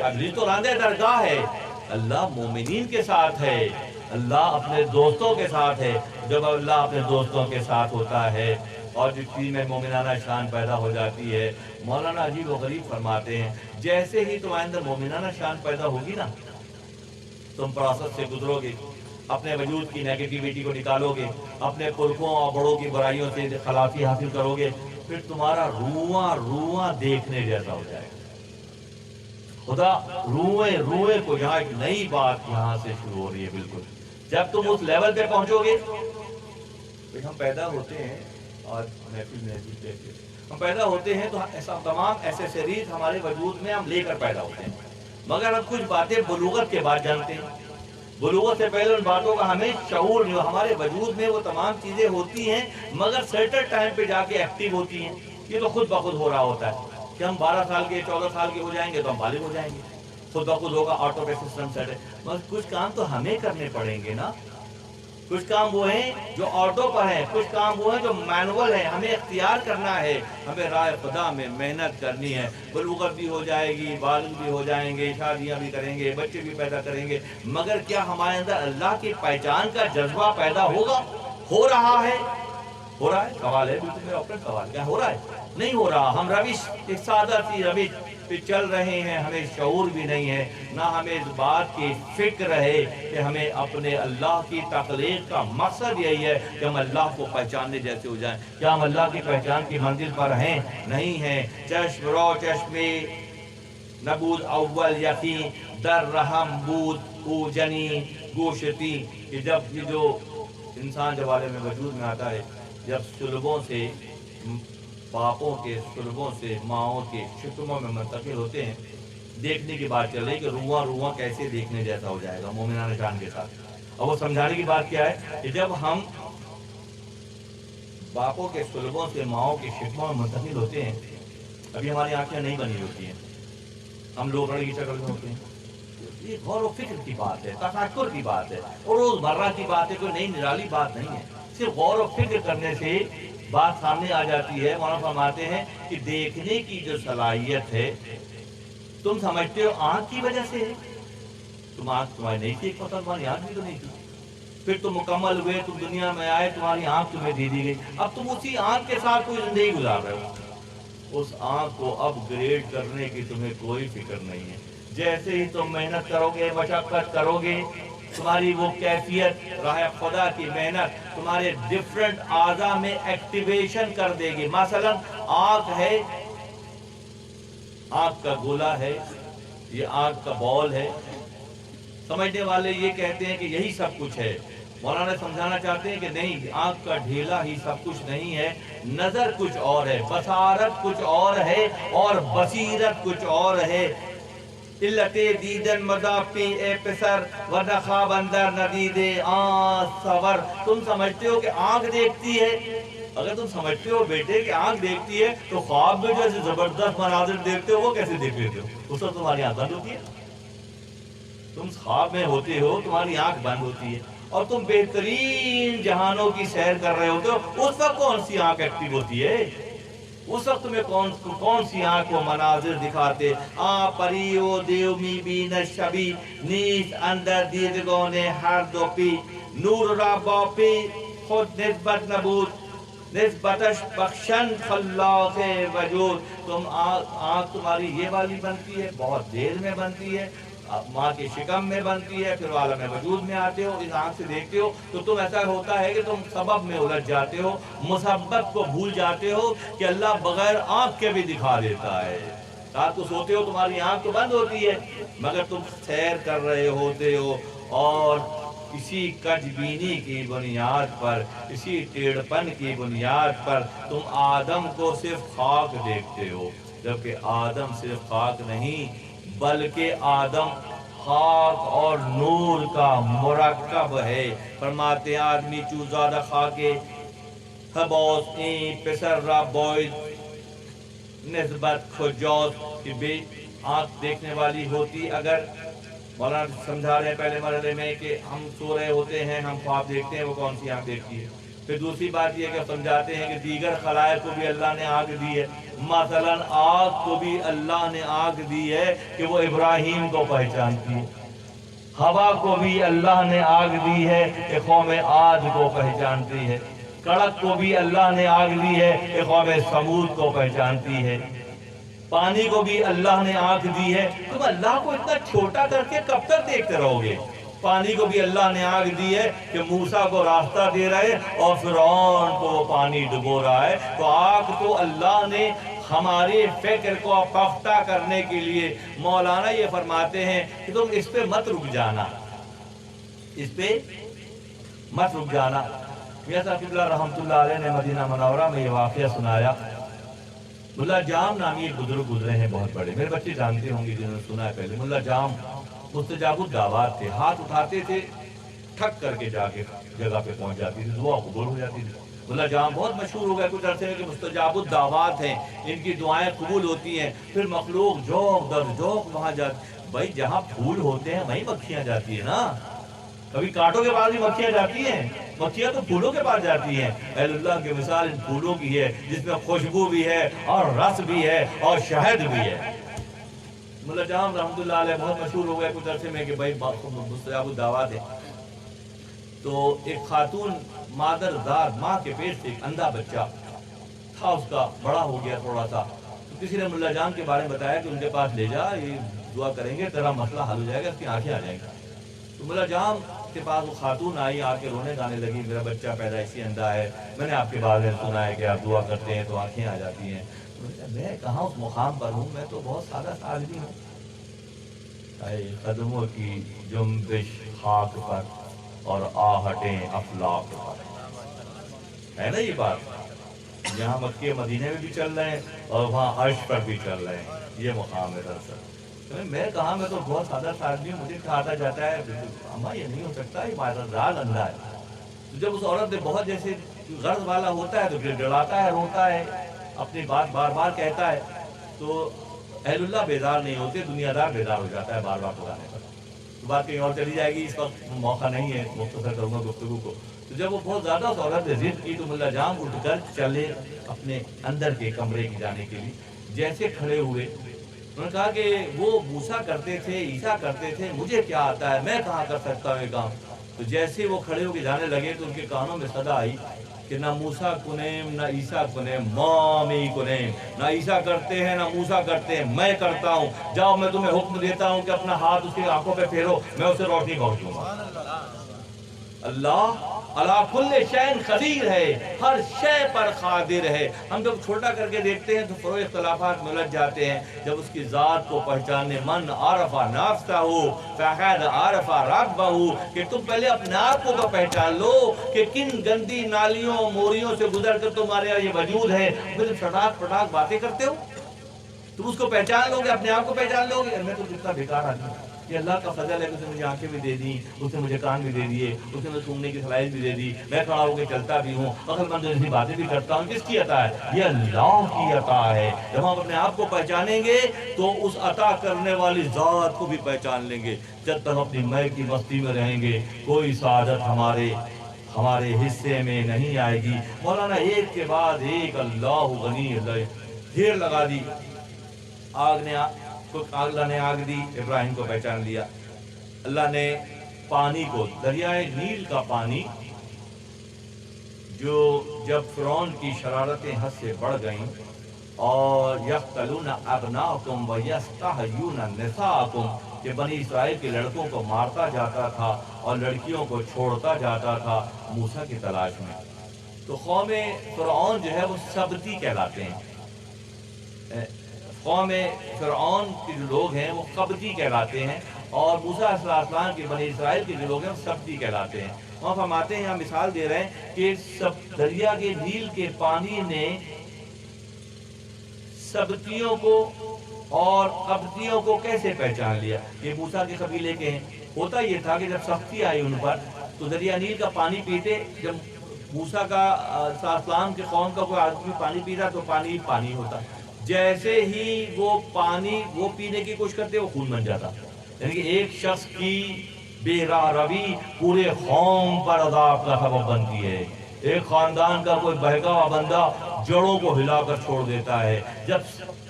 ابلیس تو راندہ درگاہ ہے، اللہ مومنین کے ساتھ ہے، اللہ اپنے دوستوں کے ساتھ ہے۔ جب اللہ اپنے دوستوں کے ساتھ ہوتا ہے اور جس چیز میں مومنانہ شان پیدا ہو جاتی ہے، مولانا عجیب و غریب فرماتے ہیں، جیسے ہی تمہارے اندر مومنانہ شان پیدا ہوگی نا، تم پروسس سے گزرو گے، اپنے وجود کی نیگیٹیوٹی کو نکالو گے، اپنے پرکھوں اور بڑوں کی برائیوں سے خلاصی حاصل کرو گے، پھر تمہارا رواں دیکھنے جیسا ہو جائے گا۔ خدا روئے کو یہاں ایک نئی بات یہاں سے شروع ہو رہی ہے۔ بالکل جب تم اس لیول پہ پہنچو گے، ہم پیدا ہوتے ہیں اور ہم پیدا ہوتے ہیں تو ایسا تمام ایسیسریز ہمارے وجود میں ہم لے کر پیدا ہوتے ہیں، مگر ہم کچھ باتیں بلوغت کے بعد جانتے ہیں۔ بلوغت سے پہلے ان باتوں کا ہمیں شعور نہیں، ہمارے وجود میں وہ تمام چیزیں ہوتی ہیں مگر سرٹن ٹائم پہ جا کے ایکٹیو ہوتی ہیں۔ یہ تو خود بخود ہو رہا ہوتا ہے کہ ہم 12 سال کے 14 سال کے ہو جائیں گے تو ہم بالغ ہو جائیں گے، خود بخود ہوگا، آٹو پے سسٹم سیٹ ہے۔ مگر کچھ کام تو ہمیں کرنے پڑیں گے نا، کچھ کام وہ ہیں جو آٹو پر ہیں، کچھ کام وہ ہیں جو مینول ہیں، ہمیں اختیار کرنا ہے، ہمیں راہ خدا میں محنت کرنی ہے۔ بلوغت بھی ہو جائے گی، بالغ بھی ہو جائیں گے، شادیاں بھی کریں گے، بچے بھی پیدا کریں گے، مگر کیا ہمارے اندر اللہ کی پہچان کا جذبہ پیدا ہوگا؟ ہو رہا ہے؟ ہو رہا ہے؟ سوال ہے، بالکل میرا اپنا سوال، کیا ہو رہا ہے؟ نہیں ہو رہا۔ ہم روش، ایک سادہ سی روش، پہ چل رہے ہیں، ہمیں شعور بھی نہیں ہے، نہ ہمیں اس بات کی فکر ہے کہ ہمیں اپنے اللہ کی تخلیق کا مقصد یہی ہے کہ ہم اللہ کو پہچاننے جیسے ہو جائیں۔ کیا ہم اللہ کی پہچان کی منزل پر ہیں؟ نہیں ہیں۔ چشم رو چشمی نبود اول یقین در رحم بود او جنی گوشتی، کہ جب یہ جو انسان جب عالم وجود میں آتا ہے، جب سلبوں سے، باپوں کے سلبوں سے ماؤں کے شکموں میں منتقل ہوتے ہیں، دیکھنے کی بات چل رہی کہ رواں کیسے دیکھنے جیسا ہو جائے گا مومنان شان کے ساتھ۔ اور وہ سمجھانے کی بات کیا ہے کہ جب ہم باپوں کے سلبوں سے ماؤں کے شکموں میں منتقل ہوتے ہیں، ابھی ہماری آنکھیں نہیں بنی ہوتی ہیں، ہم لوگڑے کی شکل میں ہوتے ہیں۔ یہ غور و فکر کی بات ہے، تفکر کی بات ہے، اور روزمرہ کی بات ہے، کوئی نئی نرالی بات نہیں ہے۔ صرف غور و فکر کرنے سے بات سامنے آ جاتی ہے۔ مولانا فرماتے ہیں کہ دیکھنے کی جو صلاحیت ہے، تم سمجھتے ہو آنکھ کی وجہ سے ہے، تم آنکھ تمہاری نہیں تھی، ایک پتہ تمہاری آنکھ بھی تو نہیں تھی، پھر تم مکمل ہوئے، تم دنیا میں آئے، تمہاری آنکھ تمہیں دے دی گئی، اب تم اسی آنکھ کے ساتھ کوئی زندگی گزار رہے ہو، اس آنکھ کو اپ گریڈ کرنے کی تمہیں کوئی فکر نہیں ہے۔ جیسے ہی تم محنت کرو گے، مشقت کرو گے، تمہاری وہ کیفیت راہ خدا کی محنت تمہارے ڈفرنٹ اعضاء میں ایکٹیویشن کر دے گی۔ مثلا آنکھ ہے، آنکھ کا گولا ہے، یہ آنکھ کا بال ہے۔ سمجھنے والے یہ کہتے ہیں کہ یہی سب کچھ ہے۔ مولانا سمجھانا چاہتے ہیں کہ نہیں، آنکھ کا ڈھیلا ہی سب کچھ نہیں ہے، نظر کچھ اور ہے، بصارت کچھ اور ہے، اور بصیرت کچھ اور ہے۔ علت دیدن مضافی اے پسر ورنہ خواب اندر ندیدے آنکھ سور۔ تم سمجھتے ہو کہ آنکھ دیکھتی ہے، اگر تم سمجھتے ہو بیٹے کہ آنکھ دیکھتی ہے تو خواب میں جیسے زبردست مناظر دیکھتے ہو وہ کیسے دیکھ لیتے ہو؟ اس وقت تمہاری آنکھ بند ہوتی ہے، تم خواب میں ہوتے ہو، تمہاری آنکھ بند ہوتی ہے، اور تم بہترین جہانوں کی سیر کر رہے ہوتے ہو، اس وقت کون سی آنکھ ایکٹیو ہوتی ہے؟ اس وقت میں کون سی آنکھ کو مناظر دکھاتے؟ پری و دیو می بین شبی نیز اندر دیدگان ہر دو پی، نور را باپی خود نسبت نبود نسبتش بخشن خلاق وجود۔ تم آنکھ تمہاری یہ والی بنتی ہے، بہت دیر میں بنتی ہے، ماں کے شکم میں بنتی ہے، پھر عالم وجود میں آتے ہو، اس آنکھ سے دیکھتے ہو تو تم ایسا ہوتا ہے کہ تم سبب میں الجھ جاتے ہو، مسبب کو بھول جاتے ہو کہ اللہ بغیر آنکھ کے بھی دکھا دیتا ہے۔ رات کو سوتے ہو تمہاری آنکھ تو بند ہوتی ہے، مگر تم سیر کر رہے ہوتے ہو، اور اسی کج بینی کی بنیاد پر، اسی ٹیڑھپن کی بنیاد پر تم آدم کو صرف خاک دیکھتے ہو، جبکہ آدم صرف خاک نہیں بلکہ آدم خاک اور نور کا مرکب ہے۔ فرماتے ہیں آدمی چو زیادہ خاکے حباس این پسر را باید نسبت خجاز، کہ بے آنکھ دیکھنے والی ہوتی اگر، مولانا سمجھا رہے ہیں پہلے مرحلے میں کہ ہم سو رہے ہوتے ہیں، ہم خواب دیکھتے ہیں، وہ کون سی آنکھ دیکھتی ہے؟ پھر دوسری بات یہ کہ سمجھاتے ہیں کہ دیگر خلائق کو بھی اللہ نے آنکھ دی ہے، مثلا آگ کو بھی اللہ نے آنکھ دی ہے کہ وہ ابراہیم کو پہچانتی ہے، ہوا کو بھی اللہ نے آنکھ دی ہے کہ قوم عاد کو پہچانتی ہے، کڑک کو بھی اللہ نے آنکھ دی ہے کہ قوم سمود کو پہچانتی ہے، پانی کو بھی اللہ نے آنکھ دی ہے۔ تم اللہ کو اتنا چھوٹا کر کے کب تک دیکھتے رہو گے؟ پانی کو بھی اللہ نے آنکھ دی ہے کہ موسیٰ کو راستہ دے رہے اور فرعون کو وہ پانی ڈبو رہا ہے، تو آنکھ تو اللہ نے ہمارے فکر کو پختہ کرنے کے لیے، مولانا یہ فرماتے ہیں کہ تم اس پہ مت رک جانا، اس پہ مت رک جانا۔ میاں صاحب قبلہ رحمۃ اللہ علیہ نے مدینہ منورہ میں یہ واقعہ سنایا۔ ملا جام نامی ایک بزرگ گزرے ہیں بہت بڑے، میرے بچے جانتے ہوں گے جنہوں نے سنا ہے پہلے۔ ملا جام مستجاب الدعوات تھے، ہاتھ اٹھاتے تھے ٹھک کر کے جا کے جگہ پہ پہنچ جاتی تھی، دعا قبول ہو جاتی تھی۔ ملا جام بہت مشہور ہو گئے کچھ عرصے میں کہ مستجاب الدعوات ہیں، ان کی دعائیں قبول ہوتی ہیں۔ پھر مخلوق جوق در جوق وہاں جاتی، بھائی جہاں پھول ہوتے ہیں وہیں مکھیاں جاتی ہیں نا، کبھی کانٹوں کے پاس بھی مکھیاں جاتی ہیں، مکھیاں تو پھولوں کے پاس جاتی ہیں۔ اہل اللہ کی مثال ان پھولوں کی ہے جس میں خوشبو بھی ہے اور رس بھی ہے اور شہد بھی ہے۔ ملا جام رحمۃ اللہ علیہ بہت مشہور ہو گئے کچھ عرصے میں کہ بھائی مستجاب الدعوات ہے۔ تو ایک خاتون مادر دار، ماں کے پیٹ سے ایک اندھا بچہ تھا، اس کا بڑا ہو گیا تھوڑا سا، کسی نے ملا جان کے بارے میں بتایا کہ ان کے پاس لے جا، یہ دعا کریں گے تیرا مسئلہ حل ہو جائے گا، اس کی آنکھیں آ جائیں گی۔ تو ملا جان کے پاس وہ خاتون آئی، آ کے رونے گانے لگی، میرا بچہ پیدائشی اندھا ہے، میں نے آپ کے بارے میں سنا ہے کہ آپ دعا کرتے ہیں تو آنکھیں آ جاتی ہیں۔ میں کہاں اس مقام پر ہوں، میں تو بہت سادہ سا آدمی ہوں۔ اے قدموں کی جنبش خاک پر اور آہٹیں افلاک پر، ہے نا یہ بات؟ یہاں مکے مدینے میں بھی چل رہے ہیں اور وہاں عرش پر بھی چل رہے ہیں، یہ مقام ہے دراصل۔ میں کہاں، میں تو بہت سادہ سا آدمی ہوں، مجھے کہا جاتا ہے اما یہ نہیں ہو سکتا، یہ مادرزاد اندھا ہے۔ تو جب اس عورت نے بہت جیسے غرض والا ہوتا ہے تو پھر ڈراتا ہے، روتا ہے، اپنی بات بار بار کہتا ہے، تو اہل اللہ بیدار نہیں ہوتے، دنیا دار بیدار ہو جاتا ہے بار بار بلانے پر۔ تو بات کہیں اور چلی جائے گی، اس وقت موقع نہیں ہے مختصر کروں گا گفتگو کو۔ تو جب وہ بہت زیادہ اس عورت نے ضد کی تو ملا جام اٹھ کر چلے اپنے اندر کے کمرے کی جانے کے لیے۔ جیسے کھڑے ہوئے انہوں نے کہا کہ وہ موسیٰ کرتے تھے، عیسیٰ کرتے تھے، مجھے کیا آتا ہے، میں کہاں کر سکتا ہوں یہ کام۔ تو جیسے وہ کھڑے ہو کے جانے لگے تو ان کے کانوں میں صدا آئی کہ نہ موسیٰ کنیم نہ عیسیٰ کنیم، مامی کنیم، نہ عیسیٰ کرتے ہیں نہ موسیٰ کرتے ہیں، میں کرتا ہوں۔ جاؤ میں تمہیں حکم دیتا ہوں کہ اپنا ہاتھ اس کی آنکھوں پہ پھیرو، میں اسے روشنی پہنچوں گا۔ اللہ علی کل شیء قدیر ہے، ہر شے پر قادر ہے۔ ہم جب چھوٹا کر کے دیکھتے ہیں تو فروع اختلافات میں الجھ جاتے ہیں۔ جب اس کی ذات کو پہچاننے، من عرف نفسہ فقد عرف ربہ، کہ تم پہلے اپنے آپ کو تو پہچان لو کہ کن گندی نالیوں موریوں سے گزر کر تمہارے یہاں یہ وجود ہے، پھر پٹاک پٹاک باتیں کرتے ہو۔ تم اس کو پہچان لو گے، اپنے آپ کو پہچان لو گے۔ میں تو کتنا بیکار آدمی ہوں، کہ اللہ کا فضل ہے کہ اس نے مجھے آنکھیں بھی دے دی، اس نے مجھے کان بھی دے دیے، اس نے مجھے سننے کی صلاحیت بھی دے دی، میں کھڑا ہو کے چلتا بھی ہوں، عقل مند ایسی باتیں بھی کرتا ہوں۔ کس کی عطا ہے؟ یہ اللہ کی عطا ہے۔ جب ہم اپنے آپ کو پہچانیں گے تو اس عطا کرنے والی ذات کو بھی پہچان لیں گے۔ جب تک اپنی میں کی مستی میں رہیں گے کوئی سعادت ہمارے حصے میں نہیں آئے گی۔ مولانا ایک کے بعد ایک اللہ غنی، اللہ ڈھیر لگا دی۔ اللہ نے آگ دی، ابراہیم کو پہچان لیا۔ اللہ نے پانی کو، دریائے نیل کا پانی جو جب فرعون کی شرارتیں حد سے بڑھ گئیں اور یقتلون ابناءکم ویستحیون نساءکم، کہ بنی اسرائیل کے لڑکوں کو مارتا جاتا تھا اور لڑکیوں کو چھوڑتا جاتا تھا موسیٰ کی تلاش میں، تو قوم فرعون جو ہے وہ سبتی کہلاتے ہیں۔ قوم فرعون کے جو لوگ ہیں وہ قبطی کہلاتے ہیں، اور موسیٰ علیہ السلام کے بنی اسرائیل کے جو لوگ ہیں وہ سبتی کہلاتے ہیں۔ وہاں فرماتے ہیں، یہاں مثال دے رہے ہیں کہ دریا کے نیل کے پانی نے سبتیوں کو اور قبطیوں کو کیسے پہچان لیا؟ یہ موسیٰ کے قبیلے کے ہیں۔ ہوتا یہ تھا کہ جب سختی آئی ان پر تو دریا نیل کا پانی پیتے، جب موسیٰ کا السلام کے قوم کا کوئی آدمی پانی پیتا تو پانی پانی ہوتا، جیسے ہی وہ پانی وہ پینے کی کوشش کرتے وہ خون بن جاتا۔ یعنی کہ ایک شخص کی بے راہ روی پورے قوم پر عذاب کا سبب بنتی ہے۔ ایک خاندان کا کوئی بہکا ہوا بندہ جڑوں کو ہلا کر چھوڑ دیتا ہے۔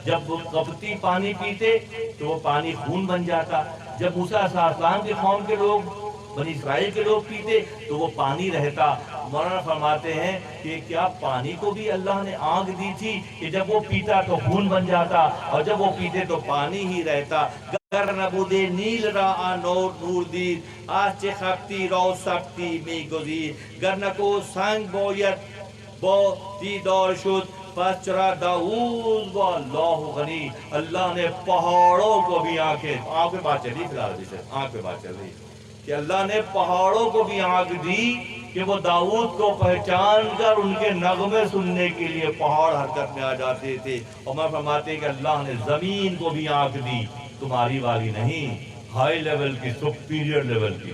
جب قبطی پانی پیتے تو وہ پانی خون بن جاتا، جب موسیٰ علیہ السلام کے قوم کے لوگ بنی اسرائیل کے لوگ پیتے تو وہ پانی رہتا۔ مولانا فرماتے ہیں کہ کیا پانی کو بھی اللہ نے آگ دی تھی کہ جب وہ پیتا تو خون بن جاتا اور جب وہ پیتے تو پانی ہی رہتا۔ گر نبوده نیل را نور دید، آج خبتی رو سبتی می گزید، گر نکو سنگ باید با دیدار شد، پس چرا داؤد و اللہ غنی۔ اللہ نے پہاڑوں کو بھی آنکھ پہ بات چل رہی فی الحال آنکھ پہ بات چل رہی کہ اللہ نے پہاڑوں کو بھی آنکھ دی کہ وہ داؤد کو پہچان کر ان کے نغمے سننے کے لیے پہاڑ حرکت میں آ جاتے تھے۔ اور میں فرماتے ہیں کہ اللہ نے زمین کو بھی آنکھ دی، تمہاری والی نہیں، ہائی لیول کی، سپیریئر لیول کی۔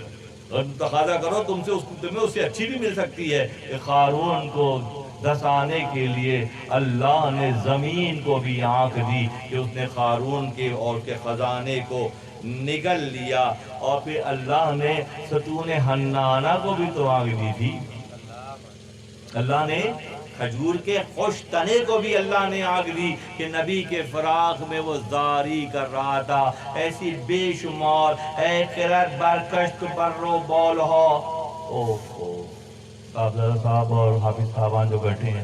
اور تقاضا کرو تمہیں اس سے اچھی بھی مل سکتی ہے کہ قارون کو دھسانے کے لیے اللہ نے زمین کو بھی آنکھ دی کہ اس نے قارون کے اور کے خزانے کو نگل لیا، اور پھر اللہ نے ستون حنانہ کو بھی تو آنکھ دی تھی۔ اللہ نے کھجور کے خوش تنے کو بھی اللہ نے آگ دی کہ نبی کے فراق میں وہ زاری کر رہا تھا۔ ایسی بے شمار اے قرت برکشت بر و بال ہو۔ صاحب اور حافظ صاحبان جو بیٹھے ہیں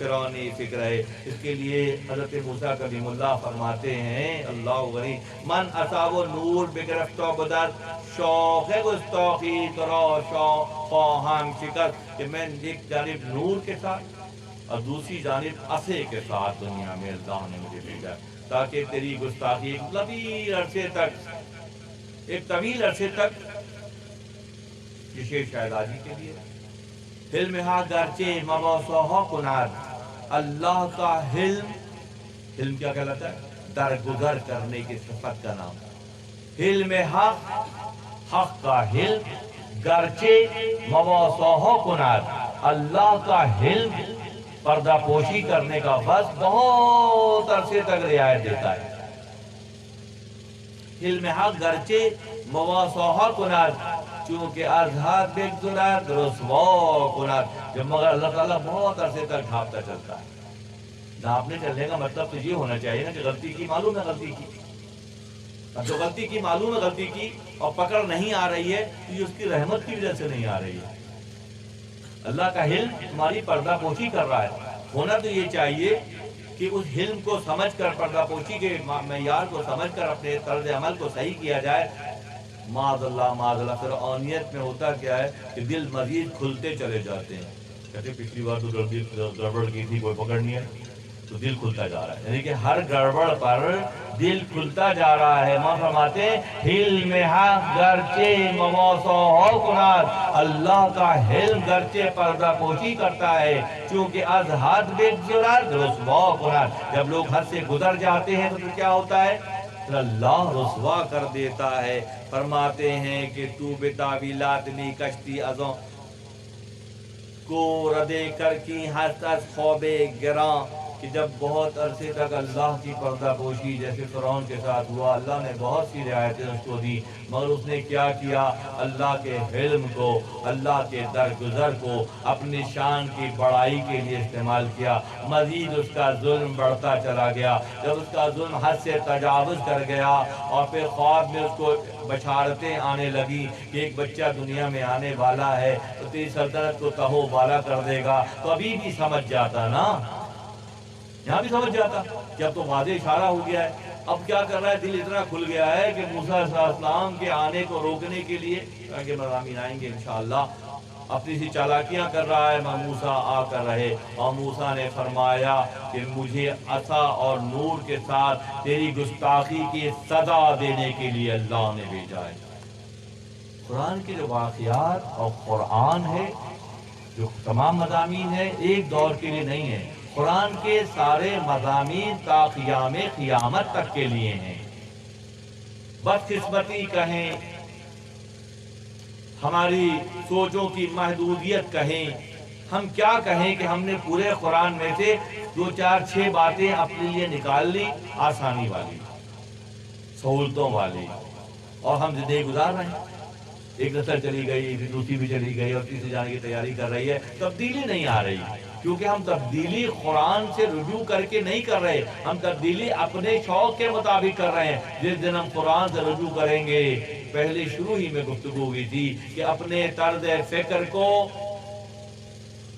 فرعونی فکر ہے۔ اس کے لیے حضرت موسیٰ کلیم اللہ فرماتے ہیں اللہ غنی من اصاب نور بگرفت و بدر شوق گستاخی ترا خواہم شکست، کہ میں ایک جانب نور کے ساتھ اور دوسری جانب عصے کے ساتھ دنیا میں اللہ نے مجھے بھیجا تاکہ تیری گستاخی ایک طویل عرصے تک یہ شہزادی کے لیے حلم ہا گرچے مباسوہا کنار، اللہ کا حلم کیا کہلاتا ہے؟ درگزر کرنے کی صفت کا نام۔ حلم حق کا حلم گرچے مباسوہا کنار، اللہ کا حلم پردہ پوشی کرنے کا بس بہت عرصے تک رعایت دیتا ہے۔ حلم حق گرچے مباسوہا کنار، چونکہ ازہاد بگذرد رسوا کند، جب مگر اللہ تعالیٰ بہت عرصے تک ڈھانپتا چلتا ہے۔ ڈھانپنے چلنے کا مطلب تو یہ ہونا چاہیے نا کہ غلطی کی معلوم ہے غلطی کی، اب جو غلطی کی معلوم ہے غلطی کی اور پکڑ نہیں آ رہی ہے تو یہ اس کی رحمت کی وجہ سے نہیں آ رہی ہے۔ اللہ کا حلم تمہاری پردہ پوشی کر رہا ہے۔ ہونا تو یہ چاہیے کہ اس حلم کو سمجھ کر پردہ پوشی کے معیار کو سمجھ کر اپنے طرز عمل کو صحیح کیا جائے۔ معاذ اللہ فرعونیت میں ہوتا کیا ہے کہ دل مزید کھلتے چلے جاتے ہیں، کہتے پچھلی بار تو گڑبڑ کی تھی کوئی پکڑ نہیں ہے، تو دل کھلتا جا رہا ہے، یعنی کہ ہر گڑبڑ پر دل کھلتا جا رہا ہے۔ ماں فرماتے ہیں حلم حق گرچے مباسوہا کنار، اللہ کا حلم گرچے پردہ پوشی کرتا ہے، چونکہ از حد بگذرد رسوا کنار، جب لوگ حد سے گزر جاتے ہیں تو کیا ہوتا ہے؟ اللہ رسوا کر دیتا ہے۔ فرماتے ہیں کہ تو بے تعویلات میں کشتی ازوں کو ردے کر کی ہست از خواب گراں، کہ جب بہت عرصے تک اللہ کی پردہ پوشی جیسے فرعون کے ساتھ ہوا، اللہ نے بہت سی رعایتیں اس کو دی، مگر اس نے کیا کیا؟ اللہ کے حلم کو، اللہ کے درگزر کو اپنی شان کی بڑائی کے لیے استعمال کیا، مزید اس کا ظلم بڑھتا چلا گیا۔ جب اس کا ظلم حد سے تجاوز کر گیا اور پھر خواب میں اس کو بشارتیں آنے لگی کہ ایک بچہ دنیا میں آنے والا ہے تو تیری سلطنت کو تہو بالا کر دے گا، تو ابھی بھی سمجھ جاتا نا، یہاں بھی سمجھ جاتا کہ اب تو واضح اشارہ ہو گیا ہے۔ اب کیا کر رہا ہے؟ دل اتنا کھل گیا ہے کہ موسیٰ علیہ السلام کے آنے کو روکنے کے لیے آگے مضامین آئیں گے انشاءاللہ، اپنی سی چالاکیاں کر رہا ہے۔ موسیٰ آ کر رہے اور موسیٰ نے فرمایا کہ مجھے عصا اور نور کے ساتھ تیری گستاخی کی سزا دینے کے لیے اللہ نے بھیجا ہے۔ قرآن کے جو واقعات اور قرآن ہے، جو تمام مضامین ہے، ایک دور کے لیے نہیں ہے، قرآن کے سارے مضامین تا قیام قیامت تک کے لیے ہیں۔ بدقسمتی کہیں، ہماری سوچوں کی محدودیت کہیں، ہم کیا کہیں کہ ہم نے پورے قرآن میں سے 2 4 6 باتیں اپنے لیے نکال لی، آسانی والی، سہولتوں والی، اور ہم زندگی گزار رہے ہیں۔ ایک نسل چلی گئی، پھر دوسری بھی چلی گئی اور تیسری جانے کی تیاری کر رہی ہے، تبدیلی نہیں آ رہی، کیونکہ ہم تبدیلی قرآن سے رجوع کر کے نہیں کر رہے، ہم تبدیلی اپنے شوق کے مطابق کر رہے ہیں۔ جس دن ہم قرآن سے رجوع کریں گے، پہلے شروع ہی میں گفتگو ہوئی تھی کہ اپنے طرز فکر کو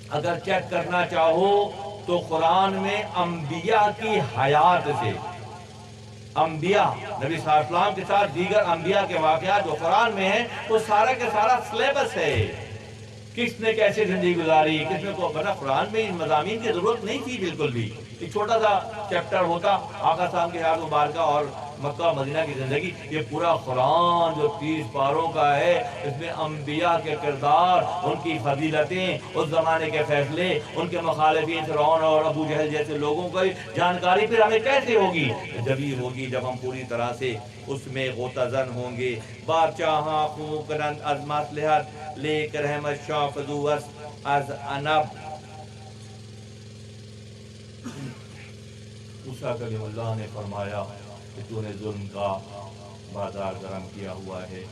اگر چیک کرنا چاہو تو قرآن میں انبیاء کی حیات سے، انبیاء نبی صلی اللہ علیہ وسلم کے ساتھ دیگر انبیاء کے واقعات جو قرآن میں ہیں وہ سارا کے سارا سلیبس ہے، کس نے کیسے زندگی گزاری، کس نے کو بنا۔ قرآن میں ان مضامین کی ضرورت نہیں تھی بالکل بھی، ایک چھوٹا سا چیپٹر ہوتا آقا صاحب کی حیات مبارکہ اور مکہ مدینہ کی زندگی۔ یہ پورا قرآن جو 30 پاروں کا ہے، اس میں انبیاء کے کردار، ان کی فضیلتیں، اس زمانے کے فیصلے، ان کے مخالفین فرعون اور ابو جہل جیسے لوگوں کی جانکاری پھر ہمیں کیسے ہوگی؟ جبھی ہوگی جب ہم پوری طرح سے اس میں غوطہ ہوں گے۔ بادشاہاں خوکنند از مصلحت لے کر رحمت شاہ فضوست از انب۔ موسیٰ کلیم اللہ نے فرمایا کہ تو نے ظلم کا بازار گرم کیا ہوا ہے،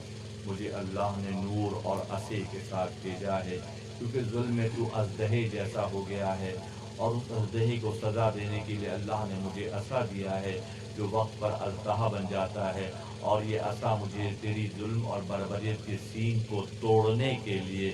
مجھے اللہ نے نور اور عصے کے ساتھ بھیجا ہے، کیونکہ ظلم میں تو ازدہے جیسا ہو گیا ہے، اور اس ازدہے کو سزا دینے کے لیے اللہ نے مجھے عصا دیا ہے جو وقت پر اژدہا بن جاتا ہے، اور یہ عصا مجھے تیری ظلم اور بربریت کے سین کو توڑنے کے لیے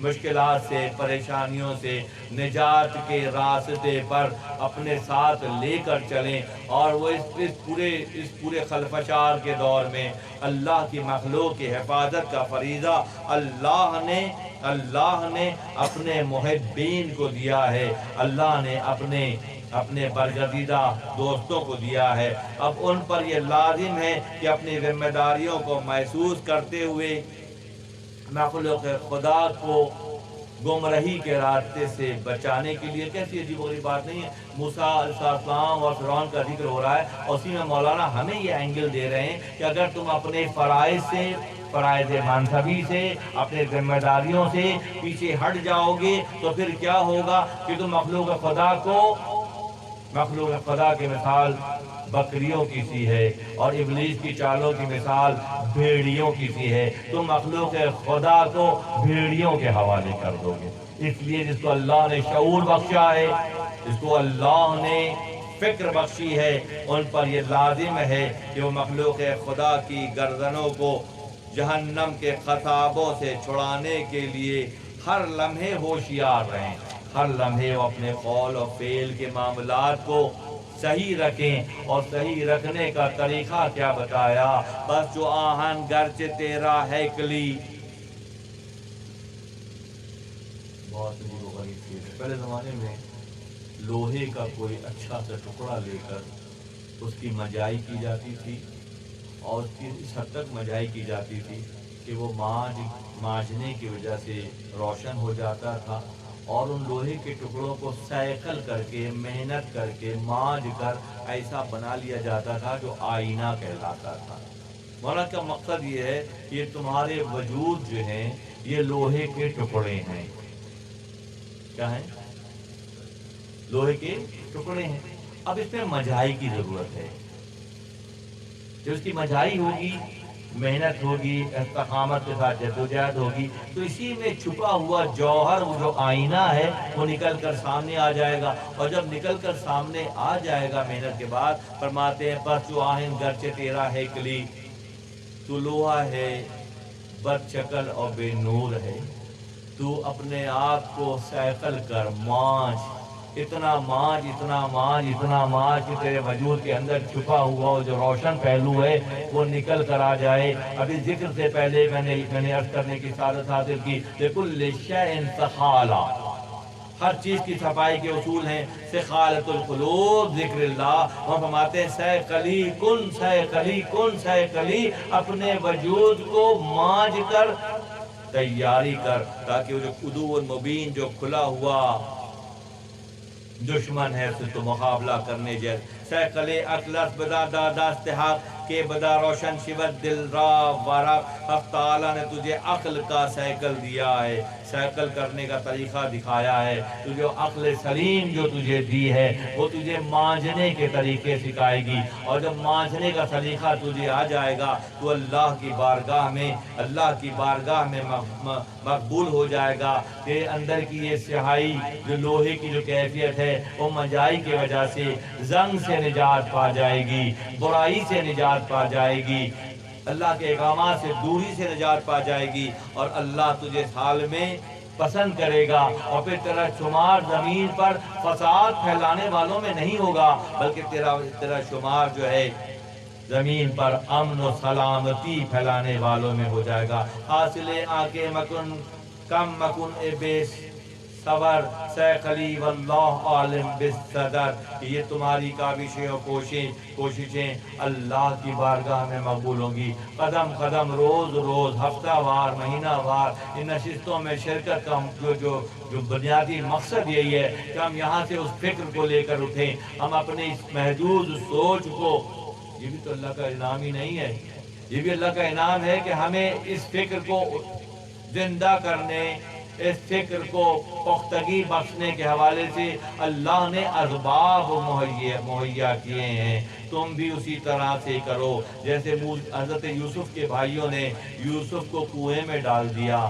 مشکلات سے، پریشانیوں سے نجات کے راستے پر اپنے ساتھ لے کر چلیں، اور وہ اس پورے خلفشار کے دور میں اللہ کی مخلوق کی حفاظت کا فریضہ اللہ نے اپنے محبین کو دیا ہے، اللہ نے اپنے برگزیدہ دوستوں کو دیا ہے۔ اب ان پر یہ لازم ہے کہ اپنی ذمہ داریوں کو محسوس کرتے ہوئے مخلوق خدا کو گمراہی کے راستے سے بچانے کے لیے، کیسی عجیب و غریب بات نہیں ہے، موسیٰ علیہ السلام اور فرعون کا ذکر ہو رہا ہے، اور اسی میں مولانا ہمیں یہ اینگل دے رہے ہیں کہ اگر تم اپنے فرائض منصبی سے، اپنے ذمہ داریوں سے پیچھے ہٹ جاؤ گے تو پھر کیا ہوگا کہ تم مخلوق خدا کی مثال بکریوں کی سی ہے، اور ابلیس کی چالوں کی مثال بھیڑیوں کی سی ہے۔ تم مخلوق خدا کو بھیڑیوں کے حوالے کر دو گے۔ اس لیے جس کو اللہ نے شعور بخشا ہے، جس کو اللہ نے فکر بخشی ہے، ان پر یہ لازم ہے کہ وہ مخلوق خدا کی گردنوں کو جہنم کے خطابوں سے چھڑانے کے لیے ہر لمحے ہوشیار رہیں، ہر لمحے وہ اپنے قول اور فعل کے معاملات کو صحیح رکھیں۔ اور صحیح رکھنے کا طریقہ کیا بتایا؟ بس جو آہن گرچہ تیرا ہے کلی، بہت غریب چیز ہے۔ پہلے زمانے میں لوہے کا کوئی اچھا سا ٹکڑا لے کر اس کی مجائی کی جاتی تھی، اور اس کی اس حد تک مجائی کی جاتی تھی کہ وہ مانجنے کی وجہ سے روشن ہو جاتا تھا، اور ان لوہے کے ٹکڑوں کو سیکل کر کے، محنت کر کے، مانج کر ایسا بنا لیا جاتا تھا جو آئینہ کہلاتا تھا۔ مولانا کا مقصد یہ ہے کہ یہ تمہارے وجود جو ہیں یہ لوہے کے ٹکڑے ہیں۔ کیا ہیں؟ لوہے کے ٹکڑے ہیں۔ اب اس میں مجائی کی ضرورت ہے۔ جب اس کی مجائی ہوگی، محنت ہوگی، استقامت کے ساتھ جدوجہد ہوگی، تو اسی میں چھپا ہوا جوہر، وہ جو آئینہ ہے، وہ نکل کر سامنے آ جائے گا۔ اور جب نکل کر سامنے آ جائے گا محنت کے بعد، فرماتے ہیں بس جو آہن گرچہ تیرا ہے کلی، تو لوہا ہے بد شکل اور بے نور ہے، تو اپنے آپ کو سیکل کر مانچ، اتنا مانچ کہ تیرے وجود کے اندر چھپا ہوا جو روشن پہلو ہے وہ نکل کر آ جائے۔ ابھی ذکر سے پہلے میں نے عرض کرنے کی سعادت حاصل کی، لِكُلِّ شَيْءٍ سَخَالَةٌ، ہر چیز کی صفائی کے اصول ہیں۔ سخالۃ القلوب ذکر اللہ، وہ فرماتے ہیں سیقلی، اپنے وجود کو مانج کر تیاری کر، تاکہ وہ جو عدو مبین، جو کھلا ہوا دشمن ہے، اس سے تو مقابلہ کرنے جیسے سیقلِ اخلص بدا داستحاق کے بدا روشن شبت دل را ورق، حق تعالیٰ نے تجھے عقل کا سیکل دیا ہے، سیکل کرنے کا طریقہ دکھایا ہے، تجھے عقل سلیم جو تجھے دی ہے وہ تجھے مانجنے کے طریقے سکھائے گی، اور جب مانجنے کا طریقہ تجھے آ جائے گا تو اللہ کی بارگاہ میں مقبول ہو جائے گا۔ تیرے اندر کی یہ سیاہی، جو لوہے کی جو کیفیت ہے، وہ مجائی کی وجہ سے زنگ سے نجات پا جائے گی، برائی سے نجات پا جائے گی، اللہ کے احکامات سے دوری سے نجات پا جائے گی، اور اللہ تجھے حال میں پسند کرے گا، اور پھر تیرا شمار زمین پر فساد پھیلانے والوں میں نہیں ہوگا، بلکہ تیرا شمار جو ہے زمین پر امن و سلامتی پھیلانے والوں میں ہو جائے گا۔ حاصل آکے مکن کم مکن اے بیس صبر سیقلی واللہ عالم بالصدر، یہ تمہاری کاوشیں اور کوششیں اللہ کی بارگاہ میں مقبول ہوں گی۔ قدم قدم، روز روز، ہفتہ وار، مہینہ وار ان نشستوں میں شرکت کا جو بنیادی مقصد یہی ہے کہ ہم یہاں سے اس فکر کو لے کر اٹھیں، ہم اپنے اس محدود سوچ کو، یہ بھی تو اللہ کا انعام ہی نہیں ہے، یہ بھی اللہ کا انعام ہے کہ ہمیں اس فکر کو زندہ کرنے، اس فکر کو پختگی بخشنے کے حوالے سے اللہ نے اسباب مہیا کیے ہیں۔ تم بھی اسی طرح سے کرو جیسے حضرت یوسف کے بھائیوں نے یوسف کو کنویں میں ڈال دیا،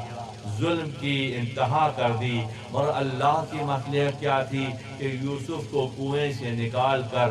ظلم کی انتہا کر دی، اور اللہ کی مصلحت کیا تھی کہ یوسف کو کنویں سے نکال کر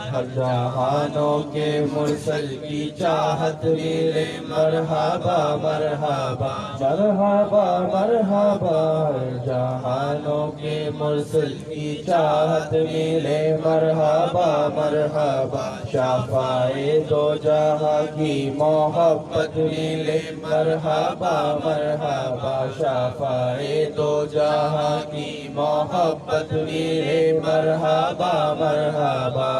ہر جہانوں کے مرسل کی چاہت ملے مرحبا مرحبا مرحبا مرحبا ہر جہانوں کے مرسل کی چاہت ملے مرحبا مرحبا شفاعِ دو جہاں کی محبت ملے مرحبا مرحبا شفاعِ دو جہاں کی محبت ملے مرحبا مرحبا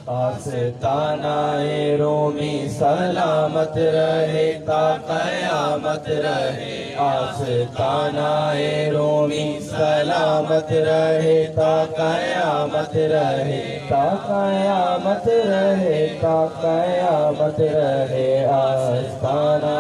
آستانہ رومی سلامت رہے تا قیامت رہے آستانہ رومی سلامت رہے تا قیامت رہے تا قیامت رہے تا قیامت رہے آستانہ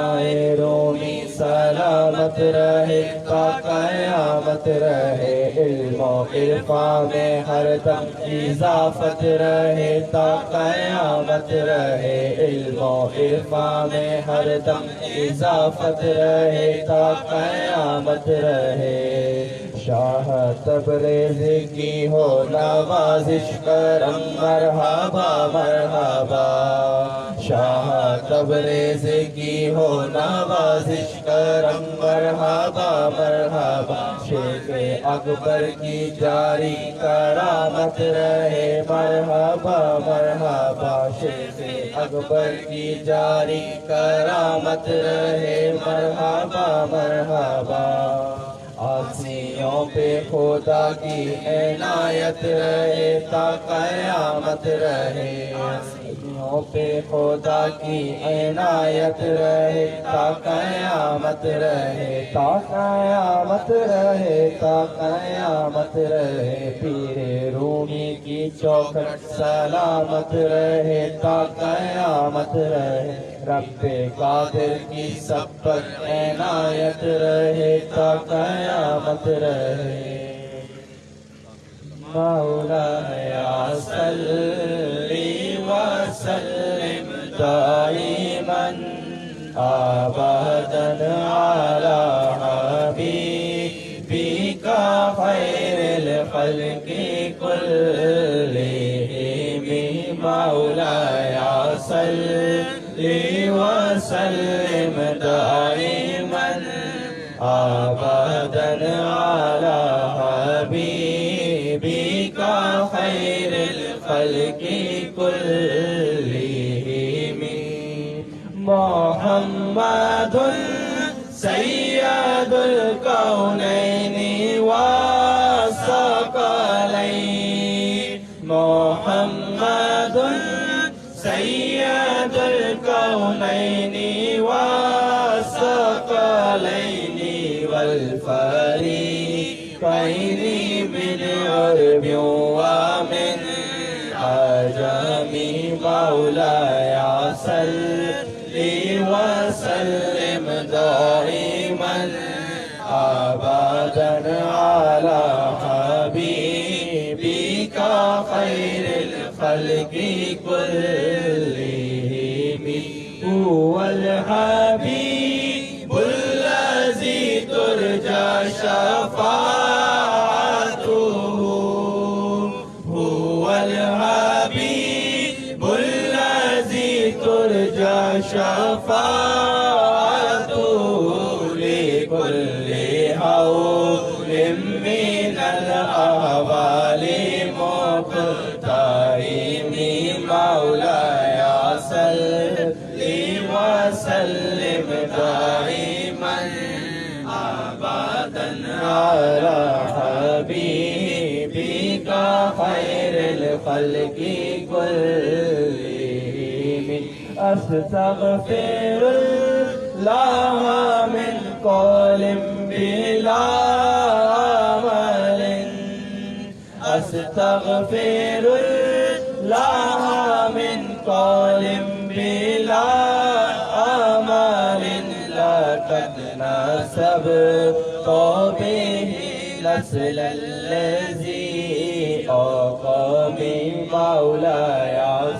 رومی سلامت رہے تا قیامت رہے علم و عرفان میں ہر دم اضافت رہے تا قیامت رہے علم و عرفان میں ہر دم اضافت رہے تا قیامت رہے شاہ تبریز کی ہو نوازش کرم مرحبا مرحبا شاہ تبریز کی ہو نوازش کرم مرحبا مرحبا شیخ اکبر کی جاری کرامت رہے مرحبا مرحبا شیخ اکبر کی جاری کرامت رہے مرحبا مرحبا آسیوں پہ خدا کی عنایت رہے تا قیامت رہے آسیوں پہ خدا کی عنایت رہے تا قیامت رہے تا قیامت رہے تا قیامت رہے پیر رومی کی چوکھٹ سلامت رہے تا قیامت رہے رب قادر کی سب پر عنایت رہے تا قیامت رہے مولانا صلی وسلم دائما ابدا علی حبیبک خیر الخلق کلہم مولانا صلی وسلم دائما ابدا علی حبیبک خیر الخلق کلہم محمد سید الکونین والثقلین محمد سید الکونین والثقلین والفریقین من عرب ومن عجم مولایا صلی وسلم دائما ابدا علی حبیبک خیر الخلق کلہم هو الحبیب الذی ترجى شفاعته هو الحبیب الذی ترجى شفاعته لكل حول من الأحوال مقتحم مولاي صلی وسلم دائما ابدا على حبیبک خیر الخلق کلہم استغفر اللہ من قول بلا عمل استغفر اللہ من قول بلا عمل لقد نسبت به نسل الذي أقامي مولاي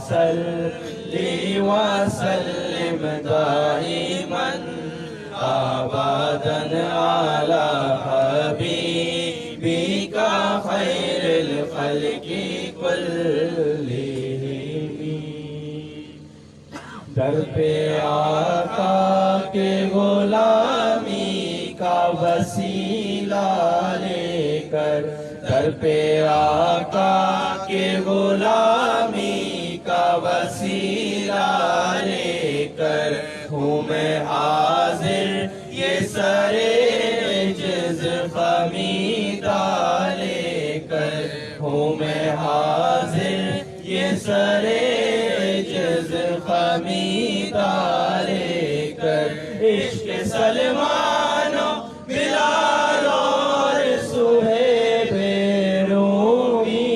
صلي وسلم دائما أبدا على حبيبك خير الخلق كلهم در پہ آقا کے غلامی کا وسیلہ لے کر در پہ آقا کے غلامی کا وسیلہ لے کر ہوں میں حاضر یہ سر عجز خمیدہ لے کر ہوں میں حاضر یہ سر عجز خمیدہ لے کر عشق سلمان و بلال اور صہیب رومی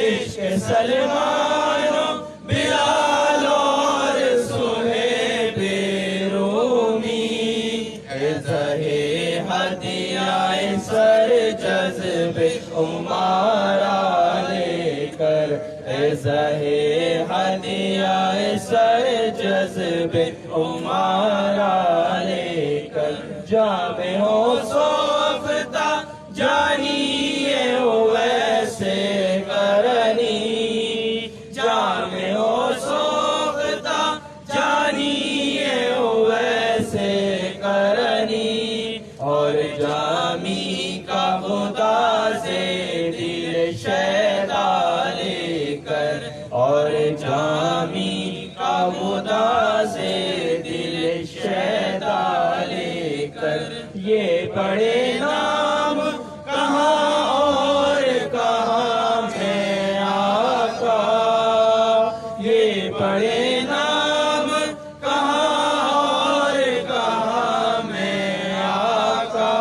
عشق سلمان و بلال اور صہیب رومی زہے ہدیہ سر جذب عمارہ لے کر زہے ہدیہ سر جذب عمارہ لے کر جام ہو صوفتا جانیے ویسے کرنی جام ہو صوفتا جانیے ویسے کرنی اور جامی کا خدا سے دل شیدا لے کر اور جامی کا خدا سے دل شیدا لے کر یہ بڑے نام کہاں اور کہاں میں آقا یہ بڑے نام کہاں اور کہاں میں آقا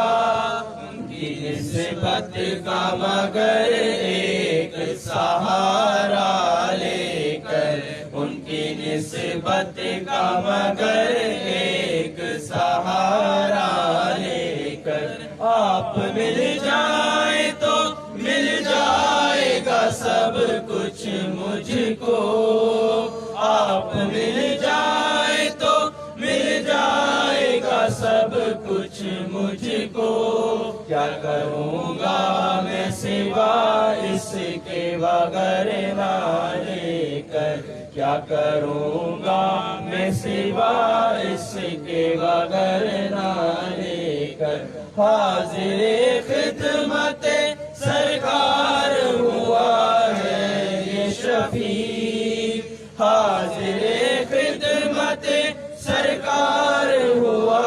ان کی نسبت کا مگر ایک سہارا لے کر ان کی نسبت کا مگر ایک سہارا لے کر آپ مل جائیں تو مل جائے گا سب کچھ مجھ کو آپ مل جائیں تو مل جائے گا سب کچھ مجھ کو کیا کروں گا میں سوا اس کے بغیر نہ لے کر کیا کروں گا میں سوا اس کے بغیر نہ لے کر حاضر خدمت سرکار ہوا ہے یہ شفیع حاضر خدمت سرکار ہوا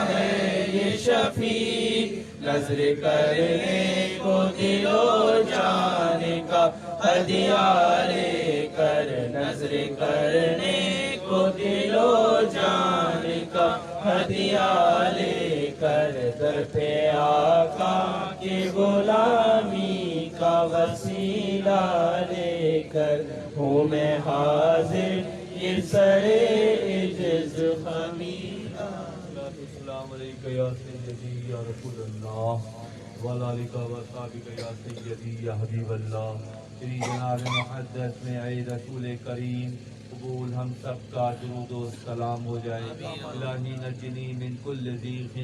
ہے یہ شفیع نظر کرنے کو دل و جان کا ہدیہ لے کر نظر کرنے کو دل و جان کا ہدیہ لے کر در پہ آقا کی غلامی کا وسیلہ لے کر ہوں میں حاضر یہ سر عجز خمیدہ السلام علیکم یا سیدی یا رسول اللہ وعلیکم وصحابہ یا سیدی یا حبیب اللہ تیری جناب محدث میں اے رسول کریم قبول ہم سب کا درود و سلام ہو جائے الہی نجنی من کل ضیق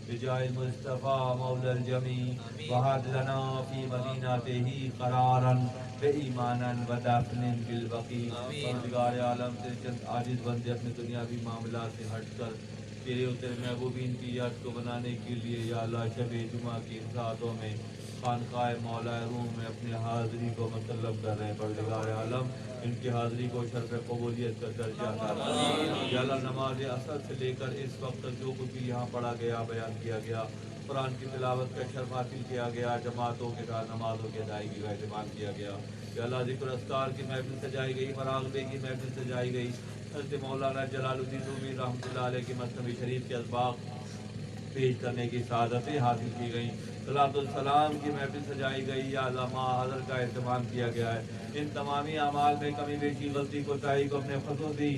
بجائے مصطفیٰ مولا الجمیع وحد لنا فی مدینته قرارا بإیمانا و دفن بالبقیع پروردگار عالم سے چند عاجز بندے اپنے دنیاوی معاملات سے ہٹ کر تیرے و تیرے محبوبین کی یاد کو بنانے کے لیے یا اللہ شب جمعہ کی ان ساعتوں میں خانقاہ مولا روم میں اپنی حاضری کو مطلب کر رہے ہیں پروردگار عالم ان کی حاضری کو شرف قبولیت کا درجہ عطا فرما یا اللہ نماز اثر سے لے کر اس وقت تک جو کچھ بھی یہاں پڑھا گیا بیان کیا گیا قرآن کی تلاوت کا شرف حاصل کیا گیا جماعتوں کے ساتھ نمازوں کی ادائیگی کا اہتمام کیا گیا یا اللہ ذکر اذکار کی محفل سجائی گئی مراقبے کی محفل سجائی گئی حضرت مولانا جلال الدین رومی رحمۃ اللہ علیہ کی مثنوی شریف کے اسباق پیش کرنے کی سعادتیں حاصل کی گئیں صلاۃ السلام کی محفل سجائی گئی یا علامہ حضرت کا اہتمام کیا گیا ہے ان تمامی اعمال میں کمی بیشی غلطی کوتاہی کو اپنے خصوصی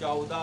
14